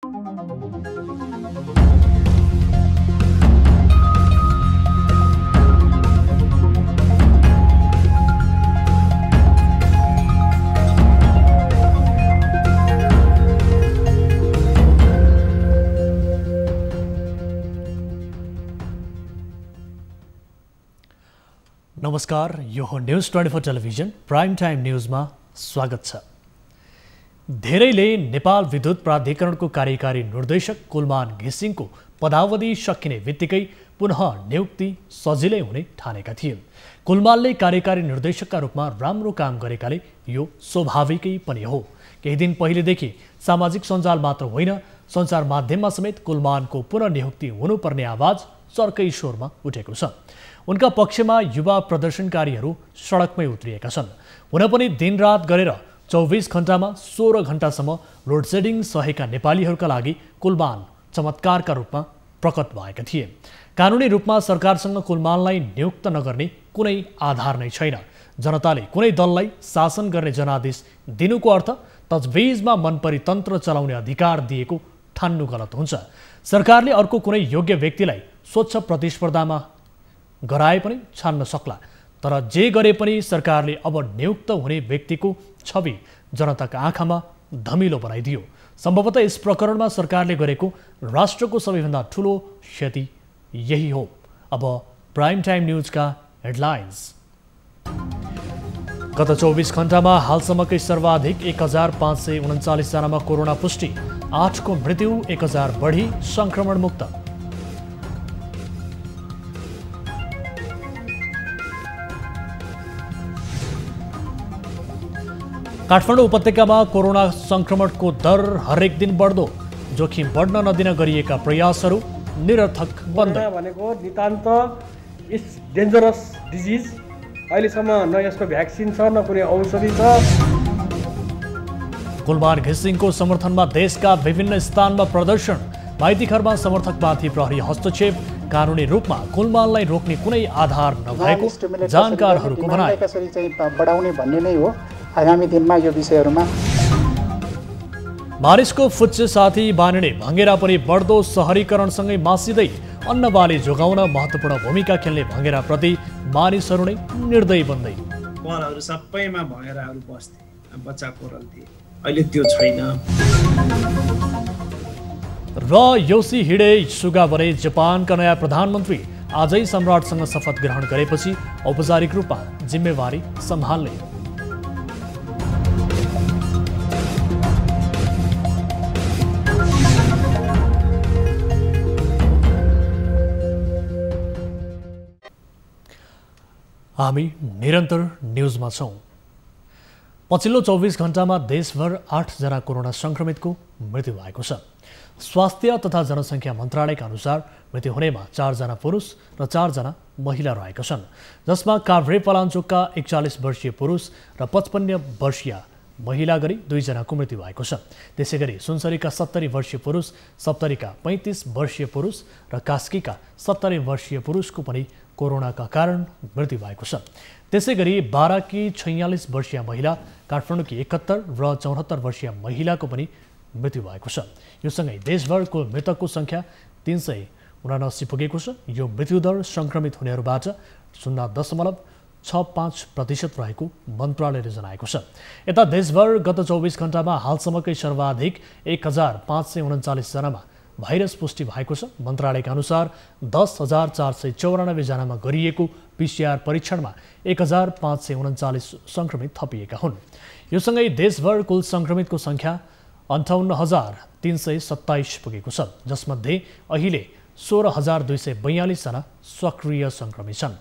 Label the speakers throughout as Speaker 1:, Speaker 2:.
Speaker 1: नमस्कार, यो हो न्यूज 24 टेलिभिजन प्राइम टाइम न्यूजमा स्वागत छ। धेरैले नेपाल विद्युत प्राधिकरणको कार्यकारी निर्देशक कुलमान घिसिङको पदावधि सकिने बित्तिकै पुनः नियुक्ति सजिलै हुने ठानेका थिए। कुलमानले कार्यकारी निर्देशकका रूपमा राम्रो काम गरेकाले यो स्वाभाविकै पनि हो। केही दिन पहिलेदेखि सामाजिक सञ्जाल मात्र होइन, सञ्चार माध्यममा समेत कुलमानको पुनः नियुक्ति हुनुपर्ने आवाज चर्कै स्वरमा उठेको छ। उनका पक्षमा युवा प्रदर्शनकारीहरू सडकमै उत्रिएका छन्। हुन पनि दिनरात गरेर 24 घण्टामा 16 घण्टासम्म लोडसेडिङ सहेका नेपालीहरूका लागि कुलमान चमत्कारका रूपमा प्रकट भएका थिए। कानुनी रूपमा सरकारसँग कुलमानलाई नियुक्त नगर्ने कुनै आधार नै छैन। जनताले कुनै दललाई शासन गर्ने जनादेश दिनुको अर्थ तजविजमा मनपरी तन्त्र चलाउने अधिकार दिएको ठान्नु गलत हुन्छ। सरकारले अर्को कुनै योग्य व्यक्तिलाई स्वच्छ प्रतिस्पर्धामा गराए पनि छान्न सक्ला, तर जे गरे पनि सरकारले अब नियुक्त हुने व्यक्तिको छवि जनताका आँखामा धमिलो बनाइदियो। सम्भवतः यस प्रकरणमा सरकारले गरेको राष्ट्रको सबैभन्दा ठुलो क्षति यही हो। अब प्राइम टाइम न्यूजका हेडलाइन्स। गत 24 घण्टामा हालसम्मकै सर्वाधिक 1539 जनामा कोरोना पुष्टि, 8 को मृत्यु, 1000 बढी संक्रमण मुक्त। काठमाडौँ उपत्यकामा कोरोना संक्रमणको दर हरेक दिन बढ्दो, जोखिम बढ्न नदिन गरिएका प्रयासहरू निरर्थक बन्द।
Speaker 2: भनेको नितान्त इट्स डेन्जरस डिजिज। अहिलेसम्म न यसको भ्याक्सिन छ न कुनै औषधि छ।
Speaker 1: कुलमान घिसिङको समर्थनमा देशका विभिन्न स्थानमा प्रदर्शन, माइतीघरमा समर्थकमाथि प्रहरी हस्तक्षेप, कानुनी रूपमा कुलमानलाई रोक्ने कुनै आधार नभएको जानकारहरूको भनाइ।
Speaker 3: कसरी चाहिँ बढाउने भन्ने नै हो आगामी दिनमा यो विषयहरूमा।
Speaker 1: मानिसको फुच्चे साथी बानिने भँगेरा पनि बढ्दो सहरीकरणसँगै मासिँदै अन्नबाली जोगाउन महत्त्वपूर्ण भूमिका खेल्ने भँगेराप्रति मानिसहरू नै निर्दयी बन्दै।
Speaker 4: कलहरू सबैमा भँगेराहरू बस्थे, बच्चा कोरल्थे, अहिले त्यो छैन।
Speaker 1: र योसिहिडे सुगा बने जापानका नयाँ प्रधानमन्त्री आजै सम्राटसँग शपथ ग्रहण गरेपछि औपचारिक रूपमा जिम्मेवारी सम्हाल्ने। हामी निरन्तर न्यूजमा छौँ। पछिल्लो 24 घण्टामा देशभर 8 जना कोरोना संक्रमितको मृत्यु भएको छ। स्वास्थ्य तथा जनसङ्ख्या मन्त्रालयका अनुसार मृत्यु हुनेमा 4 जना पुरुष र 4 जना महिला रहेका छन्, जसमा काभ्रे पलाञ्चोकका 41 वर्षीय पुरुष र 55 वर्षीय महिला गरी 2 जनाको मृत्यु भएको छ। त्यसैगरी सुनसरीका 70 वर्षीय पुरुष, सप्तरीका 35 वर्षीय पुरुष र कास्कीका 70 वर्षीय पुरुषको पनि कोरोनाका कारण मृत्यु भएको छ। त्यसैगरी बाराकी 46 वर्षीय महिला, काठमाडौँकी 71 र 74 वर्षीय महिलाको पनि मृत्यु भएको छ। यो सँगै देशभरको मृतकको सङ्ख्या 379 पुगेको छ। यो मृत्युदर सङ्क्रमित हुनेहरूबाट 0.65% रहेको मन्त्रालयले जनाएको छ। यता देशभर गत 24 घण्टामा हालसम्मकै सर्वाधिक 1539 जनामा भाइरस पुष्टि भएको छ। मन्त्रालयका अनुसार 10,494 जनामा गरिएको PCR परीक्षणमा 1539 सङ्क्रमित थपिएका हुन्। यो सँगै देशभर कुल सङ्क्रमितको सङ्ख्या 58,327 पुगेको छ, जसमध्ये अहिले 16,242 जना सक्रिय सङ्क्रमित छन्।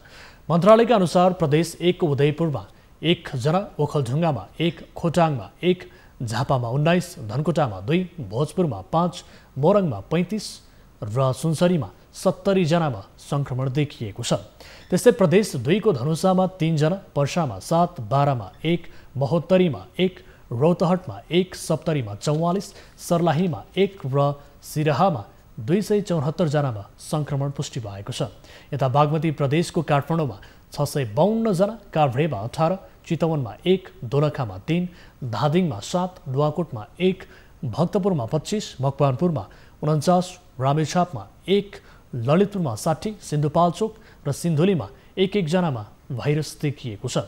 Speaker 1: मन्त्रालयका अनुसार प्रदेश 1 को उदयपुरमा 1 जना, ओखलढुङ्गामा 1, खोटाङमा 1, झापामा 19, धनकुटामा 2, भोजपुरमा 5, मोरङमा 35 र सुनसरीमा 70 जनामा सङ्क्रमण देखिएको छ। त्यस्तै प्रदेश 2 को धनुषामा 3 जना, पर्सामा 7, बारामा 1, महोत्तरीमा 1, रौतहटमा 1, सप्तरीमा 44, सर्लाहीमा 1 र सिराहामा 274 जनामा सङ्क्रमण पुष्टि भएको छ। यता बागमती प्रदेशको काठमाडौँमा 652 जना, काभ्रेमा 18, चितवनमा 1, दोलखामा 3, धादिङमा 7, नुवाकोटमा 1 भक्तपुरमा 25, मकवानपुरमा 49, रामेछापमा 1, ललितपुरमा 60, सिन्धुपाल्चोक र सिन्धुलीमा 1-1 जनामा भाइरस देखिएको छ।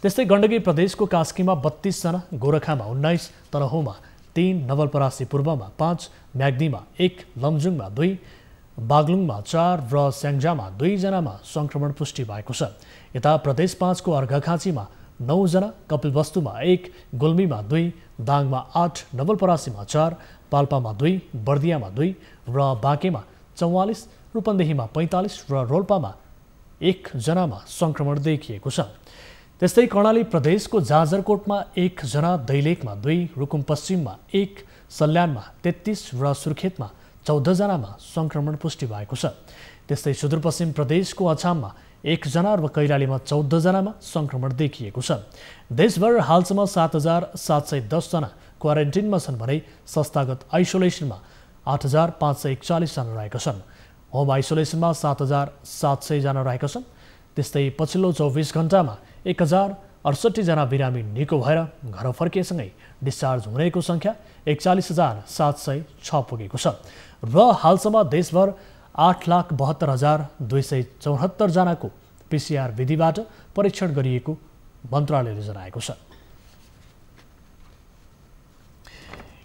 Speaker 1: त्यस्तै गण्डकी प्रदेशको कास्कीमा 32 जना, गोरखामा 19, तनहुँमा 3, नवलपरासी पूर्वमा 5, म्याग्दीमा 1, लमजुङमा 2, बागलुङमा 4 र स्याङ्जामा 2 जनामा संक्रमण पुष्टि भएको छ। यता प्रदेश 5 को अर्घाखाँचीमा 9 जना, कपिलवस्तुमा 1, गुल्मीमा 2, दाङमा 8, नवलपरासीमा 4, पाल्पामा 2, बर्दियामा 2 र बाँकेमा 44, रूपन्देहीमा 45 र रोल्पामा 1 जनामा संक्रमण देखिएको छ। त्यस्तै कर्णाली प्रदेशको जाजरकोटमा 1 जना, दैलेखमा 2, रुकुम पश्चिममा 1, सल्यानमा 33 र सुर्खेतमा 14 जनामा संक्रमण पुष्टि भएको छ। त्यस्तै सुदूरपश्चिम प्रदेशको अछाममा 1 जना र कैलालीमा 14 जनामा संक्रमण देखिएको छ। देशभर हालसम्म 7,710 जना क्वारेन्टिनमा छन् भने संस्थागत आइसोलेसनमा 8,541 जना रहेका छन्। होम आइसोलेसनमा 7,700 जना रहेका छन्। त्यस्तै पछिल्लो 24 घण्टामा 1,068 जना बिरामी निको भएर घर फर्किएसँगै डिस्चार्ज हुनेको सङ्ख्या 41,706 पुगेको छ र हालसम्म देशभर 8,72,274 जनाको PCR विधिबाट परीक्षण गरिएको मन्त्रालयले जनाएको छ।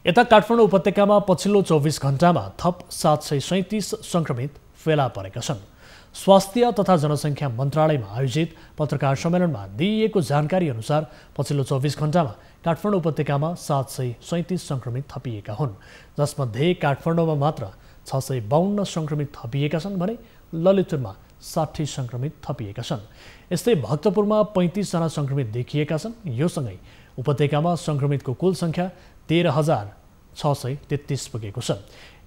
Speaker 1: यता काठमाडौँ उपत्यकामा पछिल्लो 24 घण्टामा थप 737 संक्रमित फेला परेका छन्। स्वास्थ्य तथा जनसङ्ख्या मन्त्रालयमा आयोजित पत्रकार सम्मेलनमा दिइएको जानकारी अनुसार पछिल्लो 24 घण्टामा काठमाडौँ उपत्यकामा 737 संक्रमित थपिएका हुन्, जसमध्ये काठमाडौँमा मात्र 652 संक्रमित थपिएका छन् भने ललितपुरमा 60 संक्रमित थपिएका छन्। यस्तै भक्तपुरमा 35 जना संक्रमित देखिएका छन्। यो सँगै उपत्यकामा संक्रमितको कुल सङ्ख्या 13,633 पुगेको छ।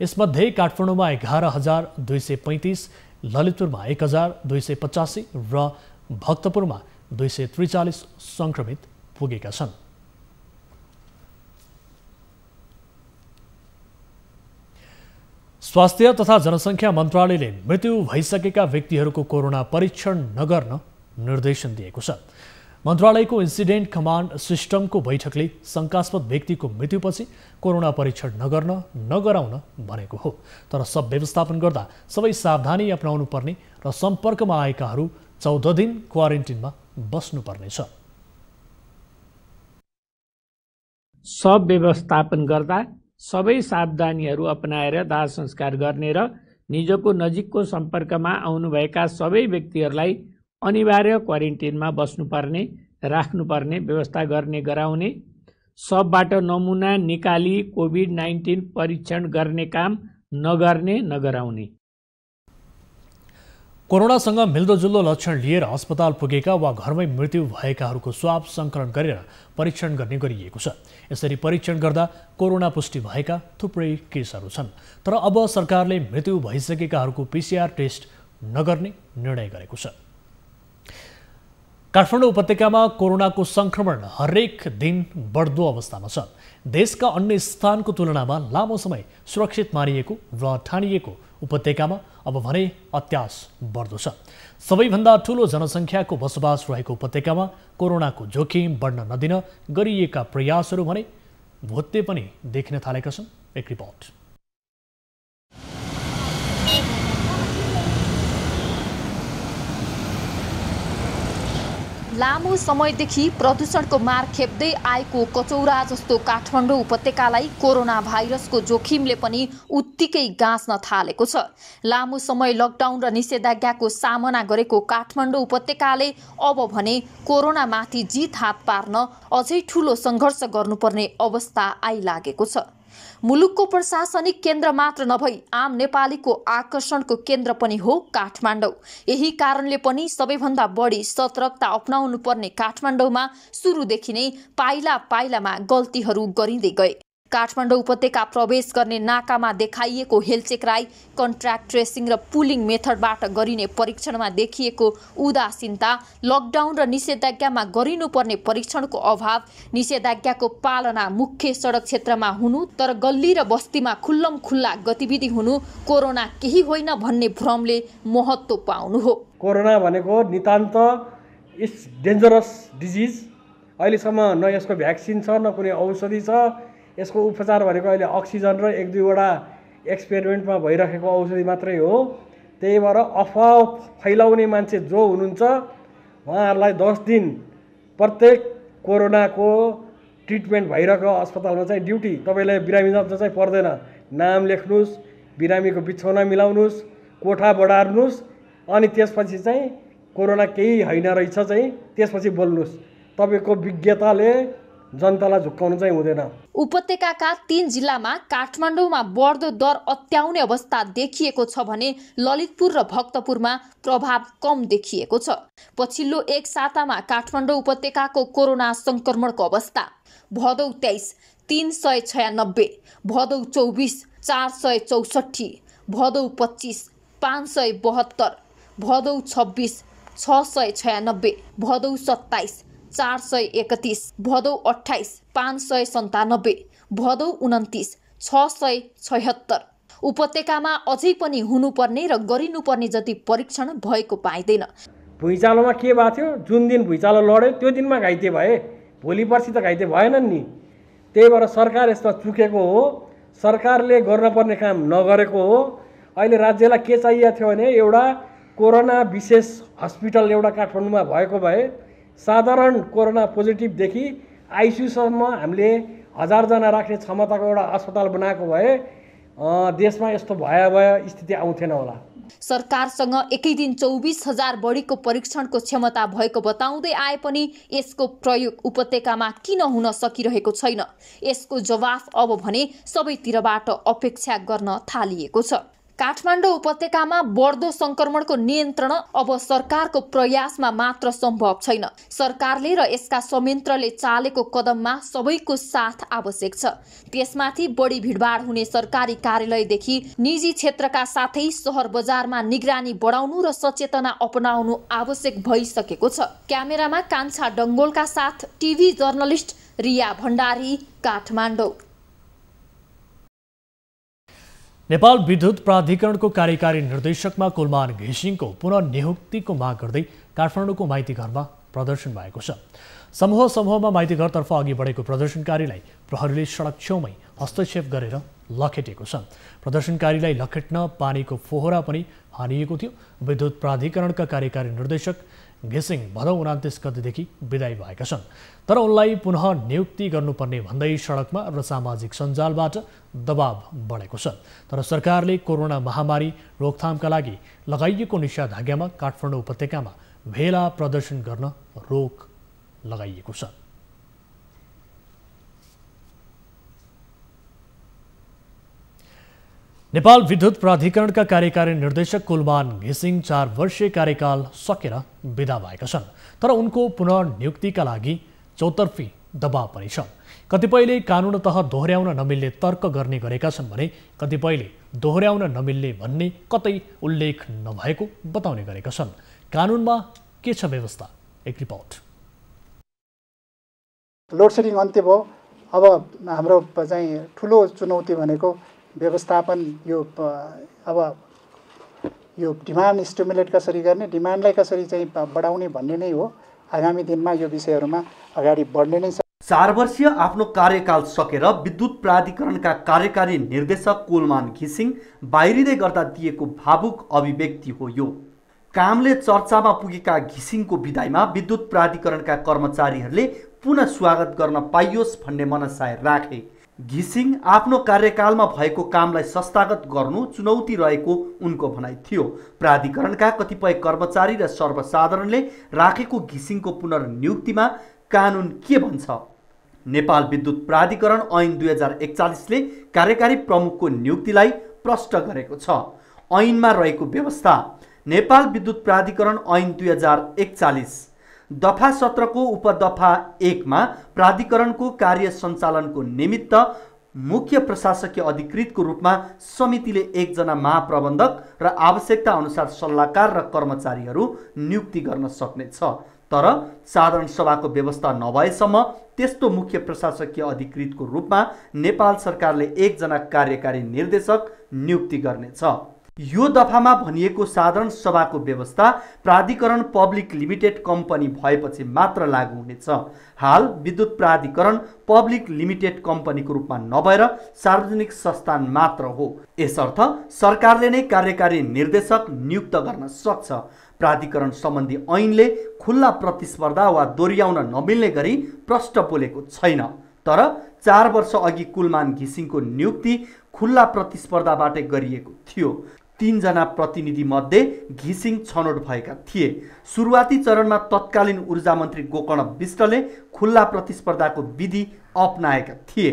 Speaker 1: यसमध्ये काठमाडौँमा 11,235, ललितपुरमा 1,285 र भक्तपुरमा 243 संक्रमित पुगेका छन्। स्वास्थ्य तथा जनसङ्ख्या मन्त्रालयले मृत्यु भइसकेका व्यक्तिहरूको कोरोना परीक्षण नगर्न निर्देशन दिएको छ। मन्त्रालयको इन्सिडेन्ट कमान्ड सिस्टमको बैठकले शङ्कास्पद व्यक्तिको मृत्युपछि कोरोना परीक्षण नगराउन भनेको हो। तर सब व्यवस्थापन गर्दा सबै सावधानी अपनाउनु पर्ने र सम्पर्कमा आएकाहरू 14 दिन क्वारेन्टिनमा बस्नुपर्नेछ।
Speaker 5: सब व्यवस्थापन गर्दा सबै सावधानीहरू अपनाएर दाह संस्कार गर्ने र निजको नजिकको सम्पर्कमा आउनुभएका सबै व्यक्तिहरूलाई अनिवार्य क्वारेन्टिनमा बस्नुपर्ने, राख्नुपर्ने व्यवस्था गर्ने गराउने, सबबाट नमुना निकाली कोभिड-19 परीक्षण गर्ने काम नगराउने।
Speaker 1: कोरोनासँग मिल्दोजुल्दो लक्षण लिएर अस्पताल पुगेका वा घरमै मृत्यु भएकाहरूको स्वाब सङ्कलन गरेर परीक्षण गर्ने गरिएको छ। यसरी परीक्षण गर्दा कोरोना पुष्टि भएका थुप्रै केसहरू छन्। तर अब सरकारले मृत्यु भइसकेकाहरूको PCR टेस्ट नगर्ने निर्णय गरेको छ। काठमाडौँ उपत्यकामा कोरोनाको संक्रमण हरेक दिन बढ्दो अवस्थामा छ। देशका अन्य स्थानको तुलनामा लामो समय सुरक्षित मानिएको र ठानिएको उपत्यकामा अब भने अत्यास बढ्दो छ। सबैभन्दा ठूलो जनसङ्ख्याको बसोबास रहेको उपत्यकामा कोरोनाको जोखिम बढ्न नदिन गरिएका प्रयासहरू भने भुत्ते पनि देख्न थालेका छन्। एक रिपोर्ट।
Speaker 6: लामो समयदेखि प्रदूषणको मार खेप्दै आएको कचौरा जस्तो काठमाडौँ उपत्यकालाई कोरोना भाइरसको जोखिमले पनि उत्तिकै गाँच्न थालेको छ। लामो समय लकडाउन र निषेधाज्ञाको सामना गरेको काठमाडौँ उपत्यकाले अब भने कोरोनामाथि जित हात पार्न अझै ठूलो सङ्घर्ष गर्नुपर्ने अवस्था आइलागेको छ। मुलुकको प्रशासनिक केन्द्र मात्र नभई आम नेपालीको आकर्षणको केन्द्र पनि हो काठमाडौँ। यही कारणले पनि सबैभन्दा बढी सतर्कता अपनाउनु पर्ने काठमाडौँमा सुरुदेखि नै पाइलामा गल्तीहरू गरिँदै गए। काठमाडौँ उपत्यका प्रवेश गर्ने नाकामा देखाइएको हेलचेक्राई, कन्ट्र्याक्ट ट्रेसिङ र पुलिङ मेथडबाट गरिने परीक्षणमा देखिएको उदासीनता, लकडाउन र निषेधाज्ञामा गरिनुपर्ने परीक्षणको अभाव, निषेधाज्ञाको पालना मुख्य सडक क्षेत्रमा हुनु तर गल्ली र बस्तीमा खुल्लम खुल्ला गतिविधि हुनु कोरोना केही होइन भन्ने भ्रमले महत्त्व पाउनु हो।
Speaker 2: कोरोना भनेको नितान्त इट्स डेन्जरस डिजिज। अहिलेसम्म न यसको भ्याक्सिन छ, न कुनै औषधि छ। यसको उपचार भनेको अहिले अक्सिजन र 1-2वटा एक्सपेरिमेन्टमा भइरहेको औषधि मात्रै हो। त्यही भएर अफवाह फैलाउने मान्छे जो हुनुहुन्छ उहाँहरूलाई 10 दिन प्रत्येक कोरोनाको ट्रिटमेन्ट भइरहेको अस्पतालमा चाहिँ ड्युटी तपाईँलाई बिरामी जाँच चाहिँ पर्दैन। नाम लेख्नुहोस्, बिरामीको बिछौना मिलाउनुहोस्, कोठा बढार्नुहोस्, अनि त्यसपछि चाहिँ कोरोना केही होइन रहेछ चाहिँ त्यसपछि बोल्नुहोस्। तपाईँको विज्ञताले जनतालाई झुक्काउनु चाहिँ हुँदैन।
Speaker 6: उपत्यकाका 3 जिल्लामा काठमाडौँमा बढ्दो दर अत्याउने अवस्था देखिएको छ भने ललितपुर र भक्तपुरमा प्रभाव कम देखिएको छ। पछिल्लो एक सातामा काठमाडौँ उपत्यकाको कोरोना संक्रमणको अवस्था: भदौ 23 396, भदौ 24 464, भदौ 25 572, भदौ 26 696, भदौ 27 431, भदौ 28 597, भदौ 29 676। उपत्यकामा अझै पनि हुनुपर्ने र गरिनुपर्ने जति परीक्षण भएको पाइँदैन।
Speaker 2: भुइँचालोमा के भएको थियो? जुन दिन भुइँचालो लड्यो त्यो दिनमा घाइते भए, भोलि पर्सि त घाइते भएनन् नि। त्यही भएर सरकार यसमा चुकेको हो। सरकारले गर्नुपर्ने काम नगरेको हो। अहिले राज्यलाई के चाहिएको थियो भने एउटा कोरोना विशेष हस्पिटल एउटा काठमाडौँमा भएको भए साधारण कोरोना पोजिटिभदेखि आइसियुसम्म हामीले 1000 जना राख्ने क्षमताको एउटा अस्पताल बनाएको भए देशमा यस्तो भयावह स्थिति आउँथेन होला।
Speaker 6: सरकारसँग एकै दिन 24,000 बढीको परीक्षणको क्षमता भएको बताउँदै आए पनि यसको प्रयोग उपत्यकामा किन हुन सकिरहेको छैन? यसको जवाफ अब भने सबैतिरबाट अपेक्षा गर्न थालिएको छ। काठमाडौँ उपत्यकामा बढ्दो संक्रमणको नियन्त्रण अब सरकारको प्रयासमा मात्र सम्भव छैन। सरकारले र यसका संयन्त्रले चालेको कदममा सबैको साथ आवश्यक छ। त्यसमाथि बढी भिडभाड हुने सरकारी कार्यालयदेखि निजी क्षेत्रका साथै सहर बजारमा निगरानी बढाउनु र सचेतना अपनाउनु आवश्यक भइसकेको छ। क्यामेरामा कान्छा डङ्गोलका साथ टिभी जर्नलिस्ट रिया भण्डारी, काठमाडौँ।
Speaker 1: नेपाल विद्युत प्राधिकरणको कार्यकारी निर्देशकमा कुलमान घिसिङको पुनः नियुक्तिको माग गर्दै काठमाडौँको माइती घरमा प्रदर्शन भएको छ। समूहमा माइती घरतर्फ अघि बढेको प्रदर्शनकारीलाई प्रहरीले सडक छेउमै हस्तक्षेप गरेर लखेटेको छ। प्रदर्शनकारीलाई लखेट्न पानीको फोहरा पनि हानिएको थियो। विद्युत प्राधिकरणका कार्यकारी निर्देशक घिसिङ भदौ 29 गतेदेखि विदायी भएका छन्। तर उनलाई पुनः नियुक्ति गर्नुपर्ने भन्दै सडकमा र सामाजिक सञ्जालबाट दबाव बढेको छ। तर सरकारले कोरोना महामारी रोकथामका लागि लगाइएको निषेधाज्ञामा काठमाडौँ उपत्यकामा भेला प्रदर्शन गर्न रोक लगाइएको छ। नेपाल विद्युत प्राधिकरणका कार्यकारी निर्देशक कुलमान घिसिङ 4 वर्षीय कार्यकाल सकेर विदा भएका छन्। तर उनको पुनः नियुक्तिका लागि चौतर्फी दबाव पनि छ। कतिपयले कानुनतः दोहोर्याउन नमिल्ने तर्क गर्ने गरेका छन् भने कतिपयले दोहोर्याउन नमिल्ने भन्ने कतै उल्लेख नभएको बताउने गरेका छन्। कानुनमा के छ व्यवस्था? एक रिपोर्ट।
Speaker 3: लोड सेडिङ अन्त्य भयो। अब हाम्रो चाहिँ ठुलो चुनौती भनेको व्यवस्थापन। अब यो डिमान्ड स्टिमुलेट कसरी गर्ने, डिमान्डलाई कसरी चाहिँ बढाउने भन्ने नै हो। आगामी दिनमा यो विषयहरूमा अगाडि बढ्ने नै छ।
Speaker 7: 4 वर्षीय आफ्नो कार्यकाल सकेर विद्युत प्राधिकरणका कार्यकारी निर्देशक कुलमान घिसिङ बाहिरिँदै गर्दा दिएको भावुक अभिव्यक्ति हो यो। कामले चर्चामा पुगेका घिसिङको विदाईमा विद्युत प्राधिकरणका कर्मचारीहरूले पुनः स्वागत गर्न पाइयोस् भन्ने मनसाय राखे। घिसिङ आफ्नो कार्यकालमा भएको कामलाई संस्थागत गर्नु चुनौती रहेको उनको भनाइ थियो। प्राधिकरणका कतिपय कर्मचारी र सर्वसाधारणले राखेको घिसिङको पुनर्नियुक्तिमा कानुन के भन्छ? नेपाल विद्युत प्राधिकरण ऐन 2041ले कार्यकारी प्रमुखको नियुक्तिलाई प्रष्ट गरेको छ। ऐनमा रहेको व्यवस्था: नेपाल विद्युत प्राधिकरण ऐन 2041 दफा 17 को उपदफा 1 मा प्राधिकरणको कार्य सञ्चालनको निमित्त मुख्य प्रशासकीय अधिकृतको रूपमा समितिले 1 जना महाप्रबन्धक र आवश्यकता अनुसार सल्लाहकार र कर्मचारीहरू नियुक्ति गर्न सक्नेछ। तर साधारण सभाको व्यवस्था नभएसम्म त्यस्तो मुख्य प्रशासकीय अधिकृतको रूपमा नेपाल सरकारले 1 जना कार्यकारी निर्देशक नियुक्ति गर्नेछ। यो दफामा भनिएको साधारण सभाको व्यवस्था प्राधिकरण पब्लिक लिमिटेड कम्पनी भएपछि मात्र लागू हुनेछ। हाल विद्युत प्राधिकरण पब्लिक लिमिटेड कम्पनीको रूपमा नभएर सार्वजनिक संस्थान मात्र हो। यसर्थ सरकारले नै कार्यकारी निर्देशक नियुक्त गर्न सक्छ। प्राधिकरण सम्बन्धी ऐनले खुल्ला प्रतिस्पर्धा वा दोहोऱ्याउन नमिल्ने गरी प्रष्ट बोलेको छैन। तर 4 वर्ष अघि कुलमान घिसिङको नियुक्ति खुल्ला प्रतिस्पर्धाबाटै गरिएको थियो। 3 जना प्रतिनिधि मध्ये घिसिङ छनौट भएका थिए। सुरुवाती चरणमा तत्कालीन ऊर्जा मन्त्री गोकर्ण विष्टले खुल्ला प्रतिस्पर्धाको विधि अपनाएका थिए।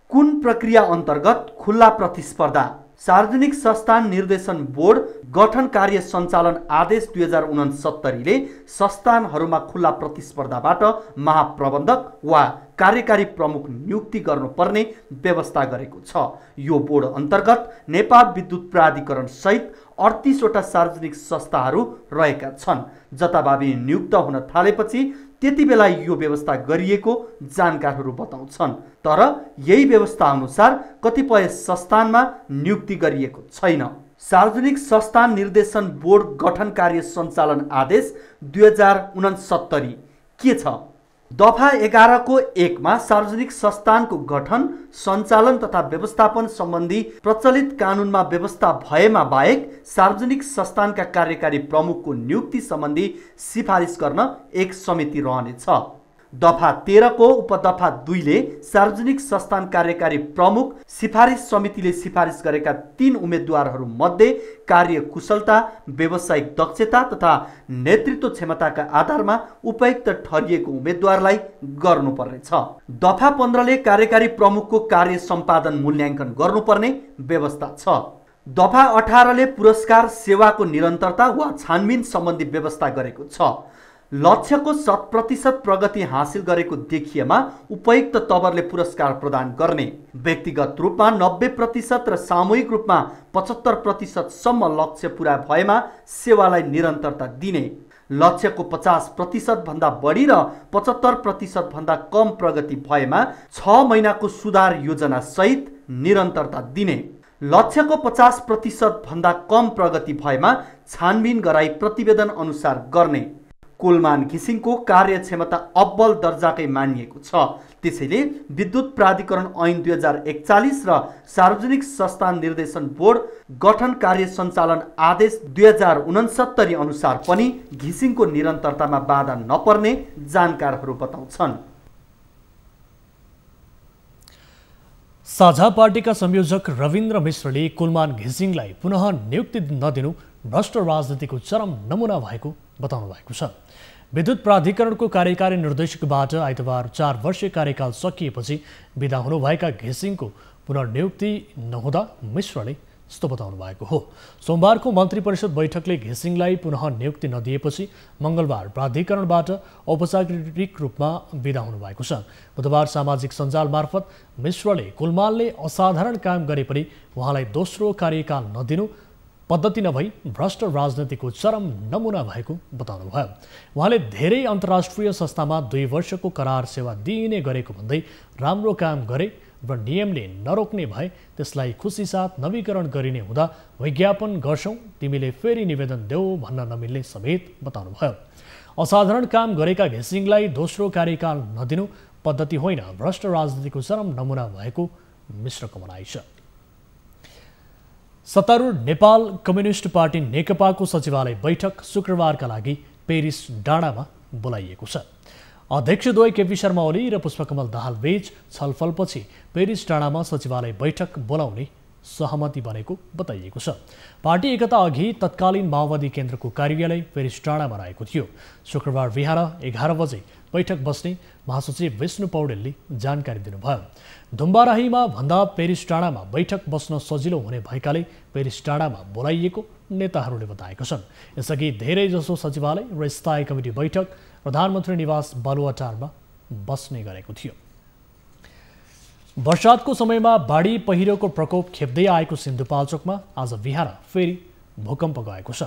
Speaker 7: कुन प्रक्रिया अन्तर्गत खुल्ला प्रतिस्पर्धा? सार्वजनिक संस्थान निर्देशन बोर्ड गठन कार्य सञ्चालन आदेश 2069ले संस्थानहरूमा खुल्ला प्रतिस्पर्धाबाट महाप्रबन्धक वा कार्यकारी प्रमुख नियुक्ति गर्नुपर्ने व्यवस्था गरेको छ। यो बोर्ड अन्तर्गत नेपाल विद्युत प्राधिकरण सहित 38 वटा सार्वजनिक संस्थाहरू रहेका छन्। जताभावी नियुक्त हुन थालेपछि त्यति बेला यो व्यवस्था गरिएको जानकारहरू बताउँछन्। तर यही व्यवस्था अनुसार कतिपय संस्थानमा नियुक्ति गरिएको छैन। सार्वजनिक संस्थान निर्देशन बोर्ड गठन कार्य सञ्चालन आदेश 2069 के छ? दफा 11 को 1 मा सार्वजनिक संस्थानको गठन सञ्चालन तथा व्यवस्थापन सम्बन्धी प्रचलित कानुनमा व्यवस्था भएमा बाहेक सार्वजनिक संस्थानका कार्यकारी प्रमुखको नियुक्ति सम्बन्धी सिफारिस गर्न एक समिति रहनेछ। दफा 13 को उपदफा 2 ले सार्वजनिक संस्थान कार्यकारी प्रमुख सिफारिस समितिले सिफारिस गरेका 3 उम्मेदवारहरू मध्ये कार्य कुशलता, व्यावसायिक दक्षता तथा नेतृत्व क्षमताका आधारमा उपयुक्त ठहरिएको उम्मेदवारलाई गर्नुपर्नेछ। दफा 15 ले कार्यकारी प्रमुखको कार्य सम्पादन मूल्याङ्कन गर्नुपर्ने व्यवस्था छ। दफा 18 ले पुरस्कार सेवाको निरन्तरता वा छानबिन सम्बन्धी व्यवस्था गरेको छ। लक्ष्यको 100% प्रगति हासिल गरेको देखिएमा उपयुक्त तवरले पुरस्कार प्रदान गर्ने, व्यक्तिगत रूपमा 90% र सामूहिक रूपमा 75% सम्म लक्ष्य पूरा भएमा सेवालाई निरन्तरता दिने, लक्ष्यको 50% भन्दा बढी र 75% भन्दा कम प्रगति भएमा 6 महिनाको सुधार योजना सहित निरन्तरता दिने, लक्ष्यको 50% भन्दा कम प्रगति भएमा छानबिन गराई प्रतिवेदन अनुसार गर्ने। कुलमान घिसिङको कार्यक्षमता अब्बल दर्जाकै मानिएको छ। त्यसैले विद्युत प्राधिकरण ऐन 2041 र सार्वजनिक संस्थान निर्देशन बोर्ड गठन कार्य सञ्चालन आदेश 2069 अनुसार पनि घिसिङको निरन्तरतामा बाधा नपर्ने जानकारहरू बताउँछन्।
Speaker 1: साझा पार्टीका संयोजक रविन्द्र मिश्रले कुलमान घिसिङलाई पुनः नियुक्ति नदिनु भ्रष्ट राजनीतिको चरम नमुना भएको बताउनु भएको छ। विद्युत प्राधिकरणको कार्यकारी निर्देशकबाट आइतबार 4 वर्षीय कार्यकाल सकिएपछि बिदा हुनुभएका घिसिङको पुनर्नियुक्ति नहुँदा मिश्रले यस्तो बताउनु भएको हो। सोमबारको मन्त्री परिषद बैठकले घिसिङलाई पुनः नियुक्ति नदिएपछि मङ्गलबार प्राधिकरणबाट औपचारिक रूपमा बिदा हुनुभएको छ। बुधबार सामाजिक सञ्जाल मार्फत मिश्रले कुलमानले असाधारण काम गरे पनि उहाँलाई दोस्रो कार्यकाल नदिनु पद्धति नभई भ्रष्ट राजनीतिको चरम नमुना भएको बताउनुभयो। उहाँले धेरै अन्तर्राष्ट्रिय संस्थामा 2 वर्षको करार सेवा दिइने गरेको भन्दै राम्रो काम गरे र नियमले नरोक्ने भए त्यसलाई खुसी साथ नवीकरण गरिने हुँदा विज्ञापन गर्छौं, तिमीले फेरि निवेदन देऊ भन्न नमिल्ने समेत बताउनुभयो। असाधारण काम गरेका घिसिङलाई दोस्रो कार्यकाल नदिनु पद्धति होइन, भ्रष्ट राजनीतिको चरम नमुना भएको मिश्रको भनाइ छ। सत्तारूढ नेपाल कम्युनिस्ट पार्टी नेकपाको सचिवालय बैठक शुक्रबारका लागि पेरिस डाँडामा बोलाइएको छ। अध्यक्षद्वय केपी शर्मा ओली र पुष्पकमल दाहाल बीच छलफलपछि पेरिस डाँडामा सचिवालय बैठक बोलाउने सहमति बनेको बताइएको छ। पार्टी एकता अघि तत्कालीन माओवादी केन्द्रको कार्यालय पेरिस डाँडामा रहेको थियो। शुक्रबार बिहान 11 बजे बैठक बस्ने महासचिव विष्णु पौडेलले जानकारी दिनुभयो। धुम्बाराहीमा भन्दा पेरिस डाँडामा बैठक बस्न सजिलो हुने भएकाले पेरिस डाँडामा बोलाइएको नेताहरूले बताएका छन्। यसअघि धेरैजसो सचिवालय र स्थायी कमिटी बैठक प्रधानमन्त्री निवास बालुवाटारमा बस्ने गरेको थियो। वर्षातको समयमा बाढी पहिरोको प्रकोप खेप्दै आएको सिन्धुपाल्चोकमा आज बिहान फेरि भूकम्प गएको छ।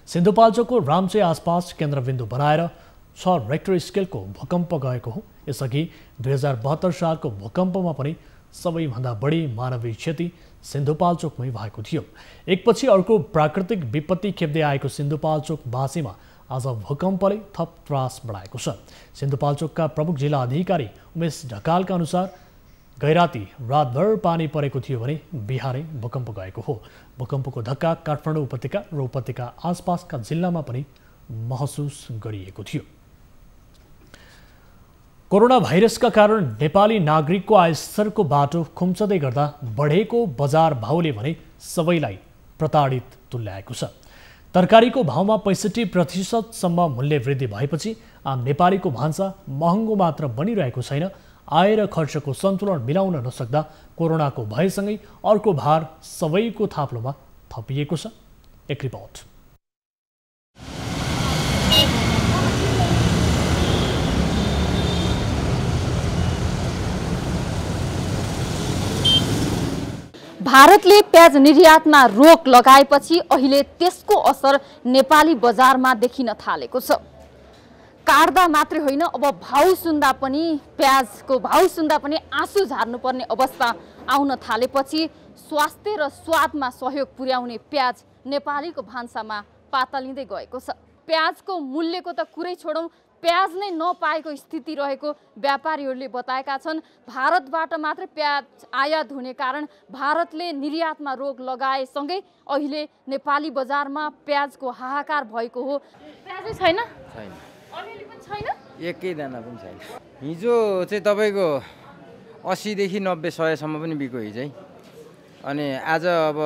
Speaker 1: सिन्धुपाल्चोकको रामचे आसपास केन्द्रबिन्दु बनाएर 6 रेक्टर स्केलको भूकम्प गएको हो। यसअघि 2072 सालको भूकम्पमा पनि सबैभन्दा बढी मानवीय क्षति सिन्धुपाल्चोकमै भएको थियो। एकपछि अर्को प्राकृतिक विपत्ति खेप्दै आएको सिन्धुपाल्चोकवासीमा आज भूकम्पले थप त्रास बढाएको छ। सिन्धुपाल्चोकका प्रमुख जिल्ला अधिकारी उमेश ढकालका अनुसार गैराती रातभर पानी परेको थियो भने बिहानै भूकम्प गएको हो। भूकम्पको धक्का काठमाडौँ उपत्यका र उपत्यका आसपासका जिल्लामा पनि महसुस गरिएको थियो। कोरोना भाइरसका कारण नेपाली नागरिकको आयस्तरको बाटो खुम्चदै गर्दा बढेको बजार भाउले भने सबैलाई प्रताडित तुल्याएको छ। तरकारीको भाउमा 65% मूल्य वृद्धि भएपछि आम नेपालीको भान्सा महँगो मात्र बनिरहेको छैन, आय र खर्चको सन्तुलन मिलाउन नसक्दा कोरोनाको भयसँगै अर्को भार सबैको थाप्लोमा थपिएको छ। एक रिपोर्ट।
Speaker 6: भारतले प्याज निर्यातमा रोक लगाएपछि अहिले त्यसको असर नेपाली बजारमा देखिन थालेको छ। काट्दा मात्रै होइन, अब भाउ सुन्दा पनि प्याजको भाउ सुन्दा पनि आँसु झार्नुपर्ने अवस्था आउन थालेपछि स्वास्थ्य र स्वादमा सहयोग पुर्याउने प्याज नेपालीको भान्सामा पातलिँदै गएको छ। प्याजको मूल्यको त कुरै छोडौँ, प्याज नै नपाएको स्थिति रहेको व्यापारीहरूले बताएका छन्। भारतबाट मात्र प्याज आयात हुने कारण भारतले निर्यातमा रोक लगाएसँगै अहिले नेपाली बजारमा प्याजको हाहाकार भएको हो। प्याजै छैन, अलिअलि पनि छैन,
Speaker 8: एकै दाना पनि छैन। हिजो चाहिँ तपाईँको 80 देखि 90 100सम्म पनि बिको हिजै। अनि आज अब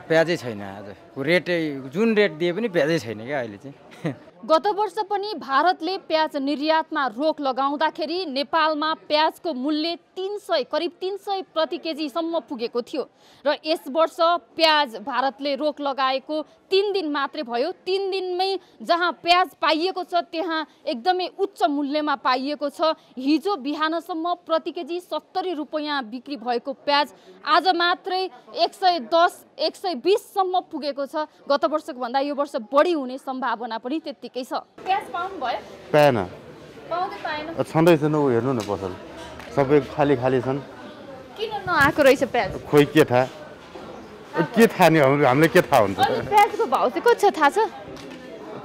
Speaker 8: प्याजै छैन। आजको रेटै जुन रेट दिए पनि प्याजै छैन क्या अहिले चाहिँ।
Speaker 6: गत वर्ष पनि भारतले प्याज निर्यातमा रोक लगाउँदाखेरि नेपालमा प्याजको मूल्य करिब 300 प्रति केजीसम्म पुगेको थियो र यस वर्ष प्याज भारतले रोक लगाएको 3 दिन मात्रै भयो। 3 दिनमै जहाँ प्याज पाइएको छ त्यहाँ एकदमै उच्च मूल्यमा पाइएको छ। हिजो बिहानसम्म प्रति केजी 70 रुपैयाँ बिक्री भएको प्याज आज मात्रै 110-120 सम्म पुगेको छ। गत वर्षको भन्दा यो वर्ष बढी हुने सम्भावना पनि त्यत्तिकै छ। प्याज पाउनु भयो?
Speaker 9: पाएन।
Speaker 6: पाउँदै पाएन?
Speaker 9: छँदैछ न, हेर्नु न पसल सबै खाली छन्।
Speaker 6: किन नआएको रहेछ प्याज?
Speaker 9: खोइ के थाहा, के थाहा नि, हामीले के थाहा हुन्छ।
Speaker 6: प्याजको भाउ चाहिँ कति छ थाहा छ?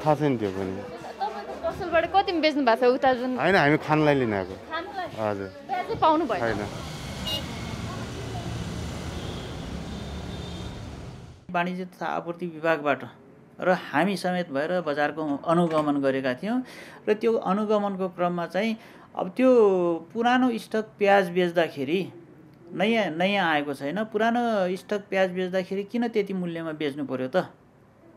Speaker 9: थाहा छैन त्यो पनि।
Speaker 6: तपाईँको पसलबाट कतिमा बेच्नु भएको छ उता जुन?
Speaker 9: होइन, हामी खानलाई लिन आएको। हजुर।
Speaker 6: प्याजै पाउनु भयो?
Speaker 9: छैन।
Speaker 10: वाणिज्य तथा आपूर्ति विभागबाट र हामी समेत भएर बजारको अनुगमन गरेका थियौँ र त्यो अनुगमनको क्रममा चाहिँ अब त्यो पुरानो स्टक प्याज बेच्दाखेरि नयाँ आएको छैन। पुरानो स्टक प्याज बेच्दाखेरि किन त्यति मूल्यमा बेच्नु पर्यो त,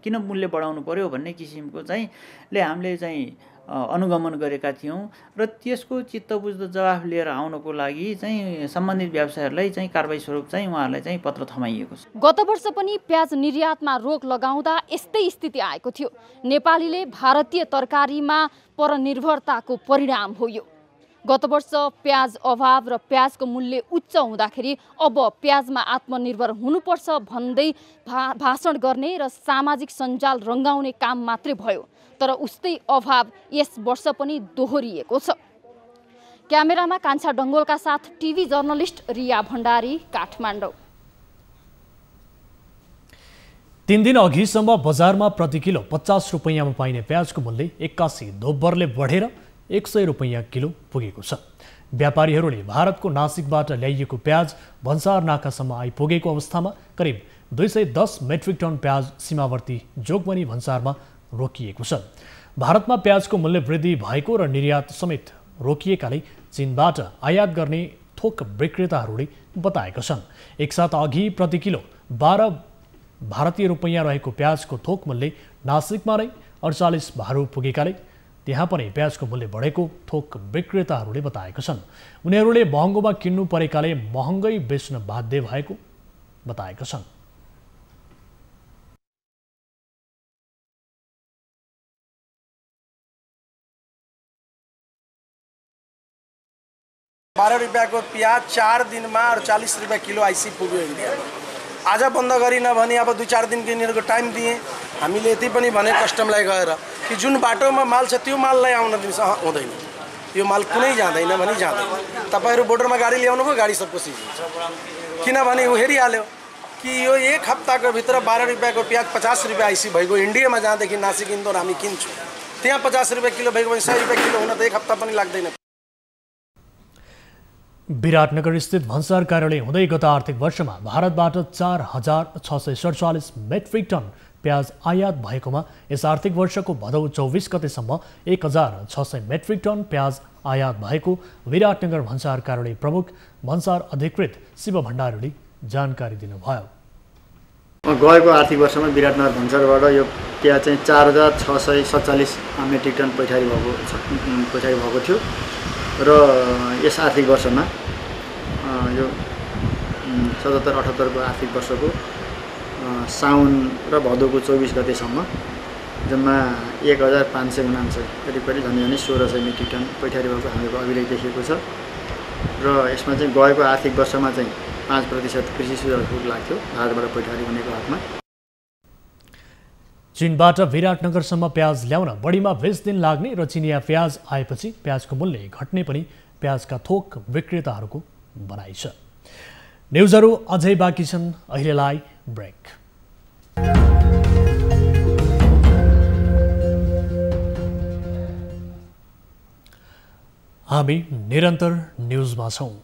Speaker 10: किन मूल्य बढाउनु पर्यो भन्ने किसिमको चाहिँ हामीले चाहिँ अनुगमन गरेका थियौँ र त्यसको चित्त बुझ्दो जवाफ लिएर आउनको लागि चाहिँ सम्बन्धित व्यवसायहरूलाई चाहिँ कारबाही स्वरूप चाहिँ उहाँहरूलाई चाहिँ पत्र थमाइएको छ।
Speaker 6: गत वर्ष पनि प्याज निर्यातमा रोक लगाउँदा यस्तै स्थिति आएको थियो। नेपालीले भारतीय तरकारीमा परनिर्भरताको परिणाम हो यो। गत वर्ष प्याज अभाव र प्याजको मूल्य उच्च हुँदाखेरि अब प्याजमा आत्मनिर्भर हुनुपर्छ भन्दै भाषण गर्ने र सामाजिक सञ्जाल रङ्गाउने काम मात्रै भयो, तर उस्तै अभाव यस वर्ष पनि दोहोरिएको छ। क्यामेरामा कान्छा डङ्गोलका साथ टिभी जर्नलिस्ट रिया भण्डारी, काठमाडौँ।
Speaker 1: 3 दिन अघिसम्म बजारमा प्रति किलो 50 रुपैयाँमा पाइने प्याजको मूल्य 81 दोब्बरले बढेर 100 रुपैयाँ किलो पुगेको छ। व्यापारीहरूले भारतको नासिकबाट ल्याइएको प्याज भन्सार नाकासम्म आइपुगेको अवस्थामा करिब 210 मेट्रिक टन प्याज सीमावर्ती जोगबनी भन्सारमा रोकिएको छ। भारतमा प्याजको मूल्य वृद्धि भएको र निर्यात समेत रोकिएकाले चीनबाट आयात गर्ने थोक विक्रेताहरूले बताएका छन्। एकसाथ अघि प्रति किलो 12 भारतीय रुपैयाँ रहेको प्याजको थोक मूल्य नासिकमा नै 48 भारु पुगेकाले त्यहाँ पनि प्याजको मूल्य बढेको थोक विक्रेताहरूले बताएका छन्। उनीहरूले महँगोमा किन्नु परेकाले महँगै बेच्न बाध्य भएको बताएका छन्।
Speaker 11: ₹12 को प्याज 4 दिनमा 48 रुपियाँ किलो आइसी पुग्यो इन्डियामा। आज बन्द गरिन भने अब 2-4 दिन यिनीहरूको टाइम दिए। हामीले यति पनि भने कस्टमलाई गएर कि जुन बाटोमा माल छ त्यो माललाई आउन दिन्छ हुँदैन, यो माल कुनै जाँदैन भने जाँदैन। तपाईँहरू बोर्डरमा गाडी ल्याउनु भयो, गाडी सबको सिज हुन्छ, किनभने ऊ हेरिहाल्यो कि यो एक हप्ताको भित्र 12 रुपियाँको प्याज 50 रुपियाँ आइसी भएको इन्डियामा जहाँदेखि नासिक इन्दौर हामी किन्छौँ, त्यहाँ 50 रुपियाँ किलो भएको भने 100 रुपियाँ किलो हुन त एक हप्ता पनि लाग्दैन।
Speaker 1: विराटनगर स्थित भन्सार कार्यालय हुँदै गत आर्थिक वर्षमा भारतबाट 4,647 मेट्रिक टन प्याज आयात भएकोमा यस आर्थिक वर्षको भदौ 24 गतेसम्म 1,600 मेट्रिक टन प्याज आयात भएको विराटनगर भन्सार कार्यालय प्रमुख भन्सार अधिकृत शिव भण्डारीले जानकारी दिनुभयो।
Speaker 12: गएको आर्थिक वर्षमा विराटनगर भन्सारबाट यो प्याज चाहिँ 4,647 मेट्रिक टन पैठारी भएको थियो र यस आर्थिक वर्षमा यो 77-78 को आर्थिक वर्षको साउन र भदौको 24 गतेसम्म जम्मा 1,549 करिब झन्डै 1,600 मेट्रिक टन पैठारी भएको हाम्रो अभिलेख देखिएको छ र यसमा चाहिँ गएको आर्थिक वर्षमा चाहिँ 5% कृषि सुधार छुट लाग्थ्यो भारतबाट पैठारी हुनेको हकमा।
Speaker 1: चीनबाट विराटनगरसम्म प्याज ल्याउन बढीमा 20 दिन लाग्ने र चिनिया प्याज आएपछि प्याजको मूल्य घट्ने पनि प्याजका थोक विक्रेताहरूको भनाइ छ। न्युजहरू अझै बाँकी छन्, अहिलेलाई ब्रेक। हामी निरन्तर न्युजमा छौँ।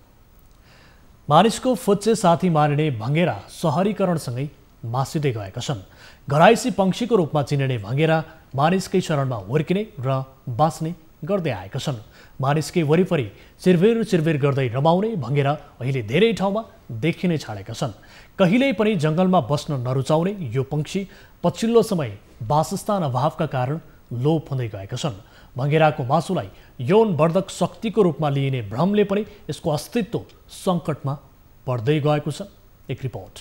Speaker 1: मानिसको फुच्चे साथी मानिने भँगेरा सहरीकरणसँगै मासिँदै गएका छन्। घराइसी पंक्षीको रूपमा चिनिने भँगेरा मानिसकै शरणमा हुर्किने र बाँच्ने गर्दै आएका छन्। मानिसकै वरिपरि चिरबिर चिरबिर गर्दै रमाउने भँगेरा अहिले धेरै ठाउँमा देखिनै छाडेका छन्। कहिल्यै पनि जङ्गलमा बस्न नरुचाउने यो पंक्षी पछिल्लो समय वासस्थान अभावका कारण लोप हुँदै गएका छन्। भँगेराको मासुलाई यौनवर्धक शक्तिको रूपमा लिइने भ्रमले पनि यसको अस्तित्व सङ्कटमा पर्दै गएको छ। एक रिपोर्ट।